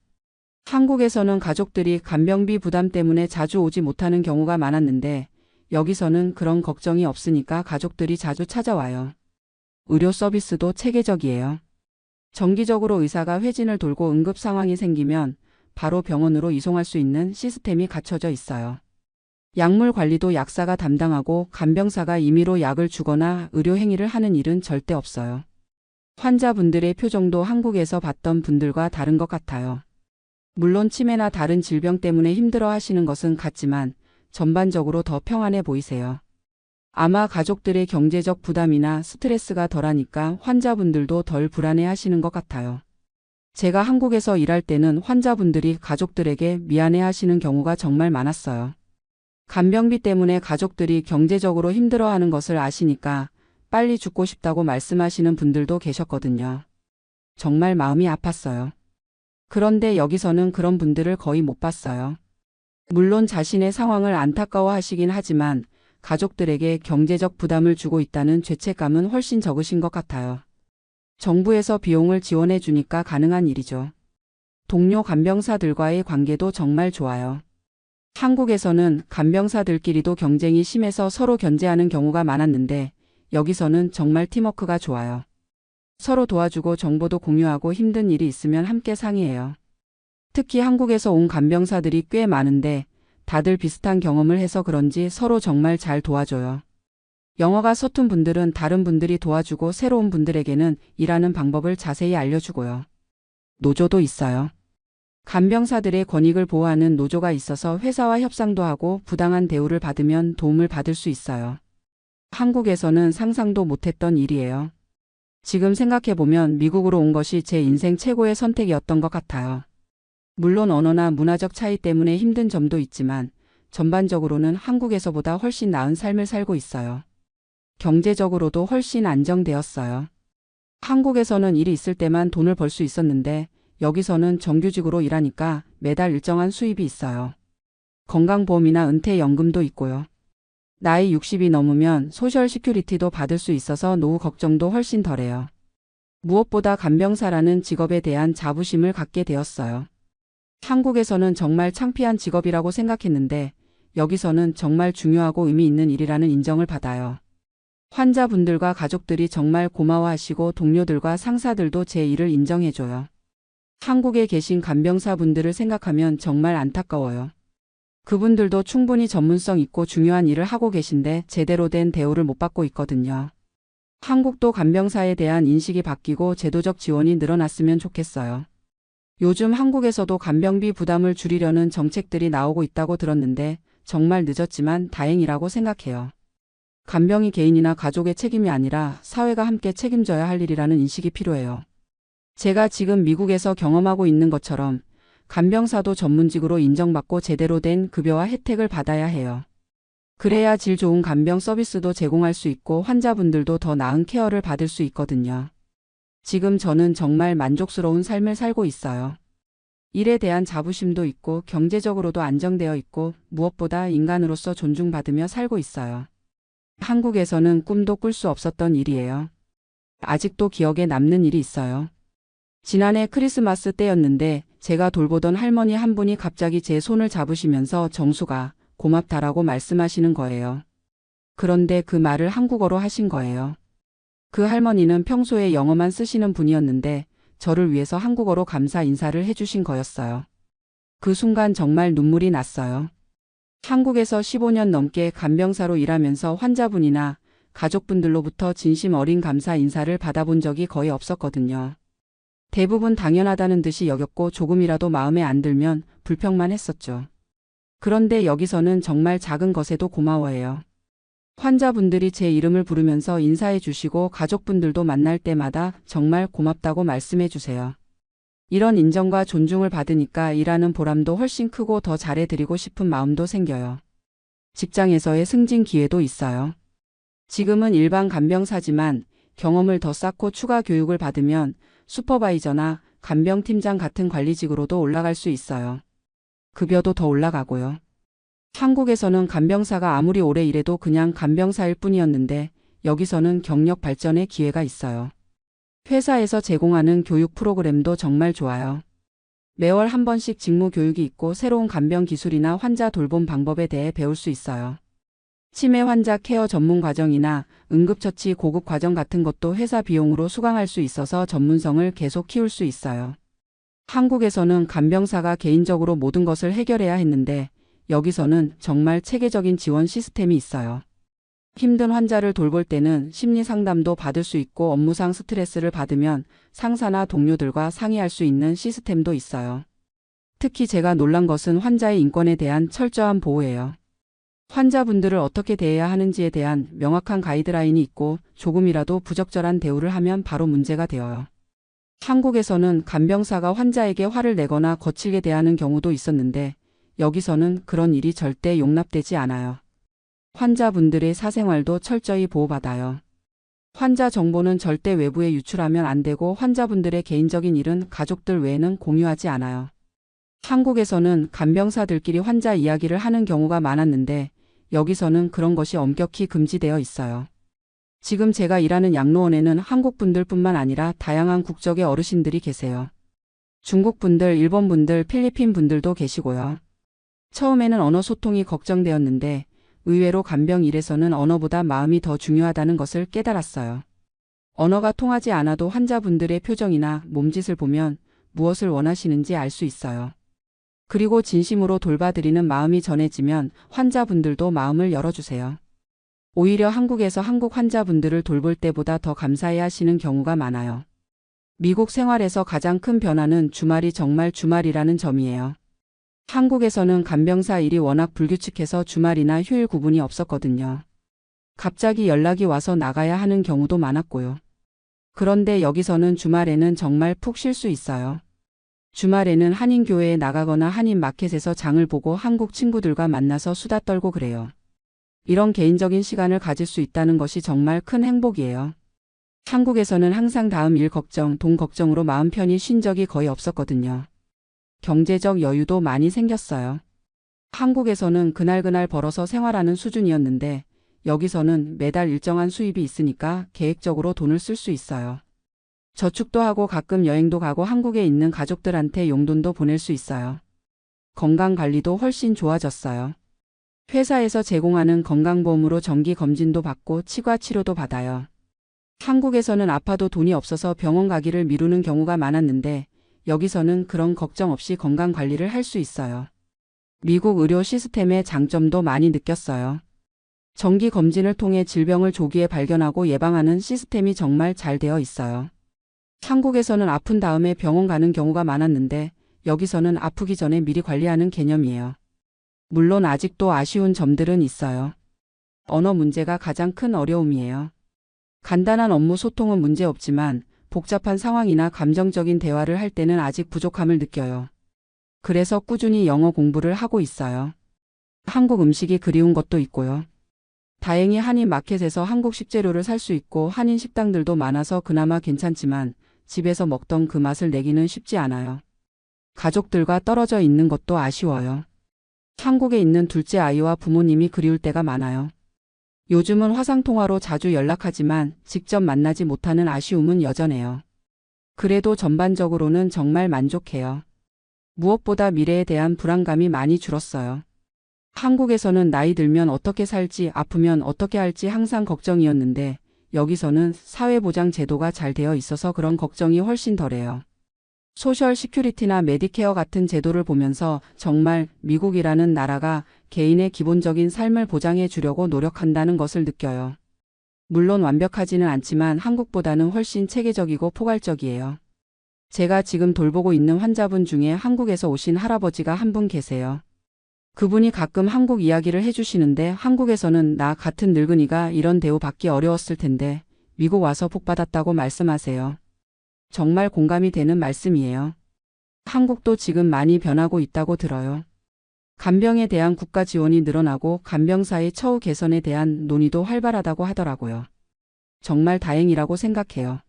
S1: 한국에서는 가족들이 간병비 부담 때문에 자주 오지 못하는 경우가 많았는데 여기서는 그런 걱정이 없으니까 가족들이 자주 찾아와요. 의료 서비스도 체계적이에요. 정기적으로 의사가 회진을 돌고 응급 상황이 생기면 바로 병원으로 이송할 수 있는 시스템이 갖춰져 있어요. 약물 관리도 약사가 담당하고 간병사가 임의로 약을 주거나 의료 행위를 하는 일은 절대 없어요. 환자분들의 표정도 한국에서 봤던 분들과 다른 것 같아요. 물론 치매나 다른 질병 때문에 힘들어 하시는 것은 같지만 전반적으로 더 평안해 보이세요. 아마 가족들의 경제적 부담이나 스트레스가 덜하니까 환자분들도 덜 불안해 하시는 것 같아요. 제가 한국에서 일할 때는 환자분들이 가족들에게 미안해 하시는 경우가 정말 많았어요. 간병비 때문에 가족들이 경제적으로 힘들어하는 것을 아시니까 빨리 죽고 싶다고 말씀하시는 분들도 계셨거든요. 정말 마음이 아팠어요. 그런데 여기서는 그런 분들을 거의 못 봤어요. 물론 자신의 상황을 안타까워하시긴 하지만 가족들에게 경제적 부담을 주고 있다는 죄책감은 훨씬 적으신 것 같아요. 정부에서 비용을 지원해 주니까 가능한 일이죠. 동료 간병사들과의 관계도 정말 좋아요. 한국에서는 간병사들끼리도 경쟁이 심해서 서로 견제하는 경우가 많았는데 여기서는 정말 팀워크가 좋아요. 서로 도와주고 정보도 공유하고 힘든 일이 있으면 함께 상의해요. 특히 한국에서 온 간병사들이 꽤 많은데 다들 비슷한 경험을 해서 그런지 서로 정말 잘 도와줘요. 영어가 서툰 분들은 다른 분들이 도와주고 새로운 분들에게는 일하는 방법을 자세히 알려주고요. 노조도 있어요. 간병사들의 권익을 보호하는 노조가 있어서 회사와 협상도 하고 부당한 대우를 받으면 도움을 받을 수 있어요. 한국에서는 상상도 못했던 일이에요. 지금 생각해보면 미국으로 온 것이 제 인생 최고의 선택이었던 것 같아요. 물론 언어나 문화적 차이 때문에 힘든 점도 있지만 전반적으로는 한국에서보다 훨씬 나은 삶을 살고 있어요. 경제적으로도 훨씬 안정되었어요. 한국에서는 일이 있을 때만 돈을 벌 수 있었는데 여기서는 정규직으로 일하니까 매달 일정한 수입이 있어요. 건강보험이나 은퇴연금도 있고요. 나이 60이 넘으면 소셜 시큐리티도 받을 수 있어서 노후 걱정도 훨씬 덜해요. 무엇보다 간병사라는 직업에 대한 자부심을 갖게 되었어요. 한국에서는 정말 창피한 직업이라고 생각했는데 여기서는 정말 중요하고 의미 있는 일이라는 인정을 받아요. 환자분들과 가족들이 정말 고마워하시고 동료들과 상사들도 제 일을 인정해줘요. 한국에 계신 간병사분들을 생각하면 정말 안타까워요. 그분들도 충분히 전문성 있고 중요한 일을 하고 계신데 제대로 된 대우를 못 받고 있거든요. 한국도 간병사에 대한 인식이 바뀌고 제도적 지원이 늘어났으면 좋겠어요. 요즘 한국에서도 간병비 부담을 줄이려는 정책들이 나오고 있다고 들었는데 정말 늦었지만 다행이라고 생각해요. 간병이 개인이나 가족의 책임이 아니라 사회가 함께 책임져야 할 일이라는 인식이 필요해요. 제가 지금 미국에서 경험하고 있는 것처럼 간병사도 전문직으로 인정받고 제대로 된 급여와 혜택을 받아야 해요. 그래야 질 좋은 간병 서비스도 제공할 수 있고 환자분들도 더 나은 케어를 받을 수 있거든요. 지금 저는 정말 만족스러운 삶을 살고 있어요. 일에 대한 자부심도 있고 경제적으로도 안정되어 있고 무엇보다 인간으로서 존중받으며 살고 있어요. 한국에서는 꿈도 꿀 수 없었던 일이에요. 아직도 기억에 남는 일이 있어요. 지난해 크리스마스 때였는데 제가 돌보던 할머니 한 분이 갑자기 제 손을 잡으시면서 정수가 고맙다라고 말씀하시는 거예요. 그런데 그 말을 한국어로 하신 거예요. 그 할머니는 평소에 영어만 쓰시는 분이었는데 저를 위해서 한국어로 감사 인사를 해주신 거였어요. 그 순간 정말 눈물이 났어요. 한국에서 15년 넘게 간병사로 일하면서 환자분이나 가족분들로부터 진심 어린 감사 인사를 받아본 적이 거의 없었거든요. 대부분 당연하다는 듯이 여겼고 조금이라도 마음에 안 들면 불평만 했었죠. 그런데 여기서는 정말 작은 것에도 고마워해요. 환자분들이 제 이름을 부르면서 인사해 주시고 가족분들도 만날 때마다 정말 고맙다고 말씀해 주세요. 이런 인정과 존중을 받으니까 일하는 보람도 훨씬 크고 더 잘해드리고 싶은 마음도 생겨요. 직장에서의 승진 기회도 있어요. 지금은 일반 간병사지만 경험을 더 쌓고 추가 교육을 받으면 슈퍼바이저나 간병팀장 같은 관리직으로도 올라갈 수 있어요. 급여도 더 올라가고요. 한국에서는 간병사가 아무리 오래 일해도 그냥 간병사일 뿐이었는데 여기서는 경력 발전의 기회가 있어요. 회사에서 제공하는 교육 프로그램도 정말 좋아요. 매월 한 번씩 직무 교육이 있고 새로운 간병 기술이나 환자 돌봄 방법에 대해 배울 수 있어요. 치매 환자 케어 전문 과정이나 응급처치 고급 과정 같은 것도 회사 비용으로 수강할 수 있어서 전문성을 계속 키울 수 있어요. 한국에서는 간병사가 개인적으로 모든 것을 해결해야 했는데 여기서는 정말 체계적인 지원 시스템이 있어요. 힘든 환자를 돌볼 때는 심리 상담도 받을 수 있고 업무상 스트레스를 받으면 상사나 동료들과 상의할 수 있는 시스템도 있어요. 특히 제가 놀란 것은 환자의 인권에 대한 철저한 보호예요. 환자분들을 어떻게 대해야 하는지에 대한 명확한 가이드라인이 있고 조금이라도 부적절한 대우를 하면 바로 문제가 되어요. 한국에서는 간병사가 환자에게 화를 내거나 거칠게 대하는 경우도 있었는데 여기서는 그런 일이 절대 용납되지 않아요. 환자분들의 사생활도 철저히 보호받아요. 환자 정보는 절대 외부에 유출하면 안 되고 환자분들의 개인적인 일은 가족들 외에는 공유하지 않아요. 한국에서는 간병사들끼리 환자 이야기를 하는 경우가 많았는데 여기서는 그런 것이 엄격히 금지되어 있어요. 지금 제가 일하는 양로원에는 한국분들뿐만 아니라 다양한 국적의 어르신들이 계세요. 중국분들, 일본분들, 필리핀분들도 계시고요. 처음에는 언어 소통이 걱정되었는데 의외로 간병 일에서는 언어보다 마음이 더 중요하다는 것을 깨달았어요. 언어가 통하지 않아도 환자분들의 표정이나 몸짓을 보면 무엇을 원하시는지 알 수 있어요. 그리고 진심으로 돌봐드리는 마음이 전해지면 환자분들도 마음을 열어주세요. 오히려 한국에서 한국 환자분들을 돌볼 때보다 더 감사해 하시는 경우가 많아요. 미국 생활에서 가장 큰 변화는 주말이 정말 주말이라는 점이에요. 한국에서는 간병사 일이 워낙 불규칙해서 주말이나 휴일 구분이 없었거든요. 갑자기 연락이 와서 나가야 하는 경우도 많았고요. 그런데 여기서는 주말에는 정말 푹 쉴 수 있어요. 주말에는 한인교회에 나가거나 한인마켓에서 장을 보고 한국 친구들과 만나서 수다 떨고 그래요. 이런 개인적인 시간을 가질 수 있다는 것이 정말 큰 행복이에요. 한국에서는 항상 다음 일 걱정, 돈 걱정으로 마음 편히 쉰 적이 거의 없었거든요. 경제적 여유도 많이 생겼어요. 한국에서는 그날그날 벌어서 생활하는 수준이었는데 여기서는 매달 일정한 수입이 있으니까 계획적으로 돈을 쓸 수 있어요. 저축도 하고 가끔 여행도 가고 한국에 있는 가족들한테 용돈도 보낼 수 있어요. 건강관리도 훨씬 좋아졌어요. 회사에서 제공하는 건강보험으로 정기검진도 받고 치과치료도 받아요. 한국에서는 아파도 돈이 없어서 병원 가기를 미루는 경우가 많았는데 여기서는 그런 걱정 없이 건강관리를 할 수 있어요. 미국 의료 시스템의 장점도 많이 느꼈어요. 정기 검진을 통해 질병을 조기에 발견하고 예방하는 시스템이 정말 잘 되어 있어요. 한국에서는 아픈 다음에 병원 가는 경우가 많았는데 여기서는 아프기 전에 미리 관리하는 개념이에요. 물론 아직도 아쉬운 점들은 있어요. 언어 문제가 가장 큰 어려움이에요. 간단한 업무 소통은 문제 없지만 복잡한 상황이나 감정적인 대화를 할 때는 아직 부족함을 느껴요. 그래서 꾸준히 영어 공부를 하고 있어요. 한국 음식이 그리운 것도 있고요. 다행히 한인 마켓에서 한국 식재료를 살 수 있고 한인 식당들도 많아서 그나마 괜찮지만 집에서 먹던 그 맛을 내기는 쉽지 않아요. 가족들과 떨어져 있는 것도 아쉬워요. 한국에 있는 둘째 아이와 부모님이 그리울 때가 많아요. 요즘은 화상통화로 자주 연락하지만 직접 만나지 못하는 아쉬움은 여전해요. 그래도 전반적으로는 정말 만족해요. 무엇보다 미래에 대한 불안감이 많이 줄었어요. 한국에서는 나이 들면 어떻게 살지, 아프면 어떻게 할지 항상 걱정이었는데 여기서는 사회보장 제도가 잘 되어 있어서 그런 걱정이 훨씬 덜해요. 소셜 시큐리티나 메디케어 같은 제도를 보면서 정말 미국이라는 나라가 개인의 기본적인 삶을 보장해 주려고 노력한다는 것을 느껴요. 물론 완벽하지는 않지만 한국보다는 훨씬 체계적이고 포괄적이에요. 제가 지금 돌보고 있는 환자분 중에 한국에서 오신 할아버지가 한 분 계세요. 그분이 가끔 한국 이야기를 해주시는데 한국에서는 나 같은 늙은이가 이런 대우 받기 어려웠을 텐데 미국 와서 복 받았다고 말씀하세요. 정말 공감이 되는 말씀이에요. 한국도 지금 많이 변하고 있다고 들어요. 간병에 대한 국가 지원이 늘어나고 간병사의 처우 개선에 대한 논의도 활발하다고 하더라고요. 정말 다행이라고 생각해요.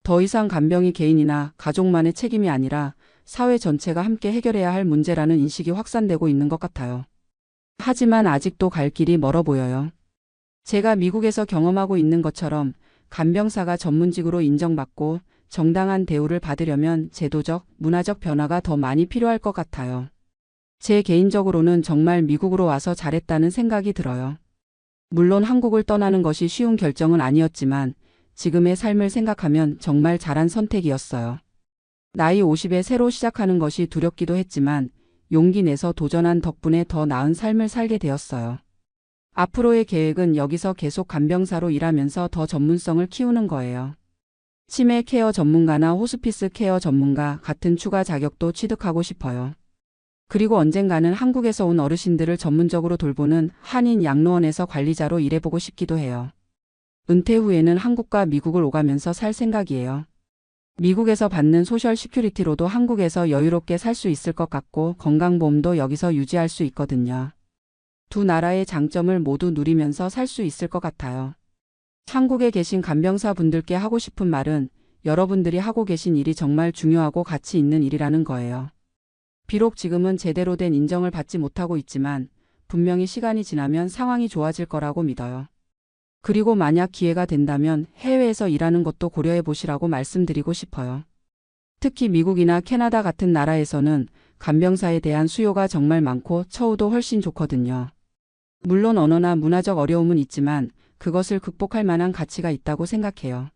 S1: 더 이상 간병이 개인이나 가족만의 책임이 아니라 사회 전체가 함께 해결해야 할 문제라는 인식이 확산되고 있는 것 같아요. 하지만 아직도 갈 길이 멀어 보여요. 제가 미국에서 경험하고 있는 것처럼 간병사가 전문직으로 인정받고 정당한 대우를 받으려면 제도적, 문화적 변화가 더 많이 필요할 것 같아요. 제 개인적으로는 정말 미국으로 와서 잘했다는 생각이 들어요. 물론 한국을 떠나는 것이 쉬운 결정은 아니었지만 지금의 삶을 생각하면 정말 잘한 선택이었어요. 나이 50에 새로 시작하는 것이 두렵기도 했지만 용기 내서 도전한 덕분에 더 나은 삶을 살게 되었어요. 앞으로의 계획은 여기서 계속 간병사로 일하면서 더 전문성을 키우는 거예요. 치매 케어 전문가나 호스피스 케어 전문가 같은 추가 자격도 취득하고 싶어요. 그리고 언젠가는 한국에서 온 어르신들을 전문적으로 돌보는 한인 양로원에서 관리자로 일해보고 싶기도 해요. 은퇴 후에는 한국과 미국을 오가면서 살 생각이에요. 미국에서 받는 소셜 시큐리티로도 한국에서 여유롭게 살 수 있을 것 같고 건강보험도 여기서 유지할 수 있거든요. 두 나라의 장점을 모두 누리면서 살 수 있을 것 같아요. 한국에 계신 간병사 분들께 하고 싶은 말은 여러분들이 하고 계신 일이 정말 중요하고 가치 있는 일이라는 거예요. 비록 지금은 제대로 된 인정을 받지 못하고 있지만 분명히 시간이 지나면 상황이 좋아질 거라고 믿어요. 그리고 만약 기회가 된다면 해외에서 일하는 것도 고려해 보시라고 말씀드리고 싶어요. 특히 미국이나 캐나다 같은 나라에서는 간병사에 대한 수요가 정말 많고 처우도 훨씬 좋거든요. 물론 언어나 문화적 어려움은 있지만 그것을 극복할 만한 가치가 있다고 생각해요.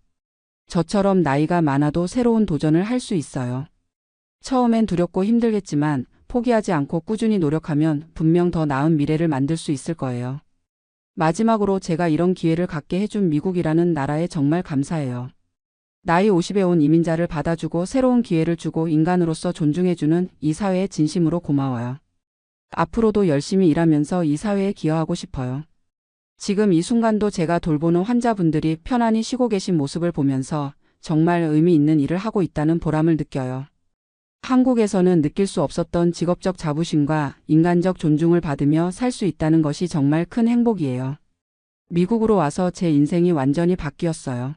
S1: 저처럼 나이가 많아도 새로운 도전을 할 수 있어요. 처음엔 두렵고 힘들겠지만 포기하지 않고 꾸준히 노력하면 분명 더 나은 미래를 만들 수 있을 거예요. 마지막으로 제가 이런 기회를 갖게 해준 미국이라는 나라에 정말 감사해요. 나이 50에 온 이민자를 받아주고 새로운 기회를 주고 인간으로서 존중해주는 이 사회에 진심으로 고마워요. 앞으로도 열심히 일하면서 이 사회에 기여하고 싶어요. 지금 이 순간도 제가 돌보는 환자분들이 편안히 쉬고 계신 모습을 보면서 정말 의미 있는 일을 하고 있다는 보람을 느껴요. 한국에서는 느낄 수 없었던 직업적 자부심과 인간적 존중을 받으며 살 수 있다는 것이 정말 큰 행복이에요. 미국으로 와서 제 인생이 완전히 바뀌었어요.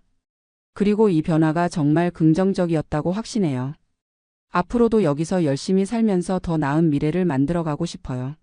S1: 그리고 이 변화가 정말 긍정적이었다고 확신해요. 앞으로도 여기서 열심히 살면서 더 나은 미래를 만들어가고 싶어요.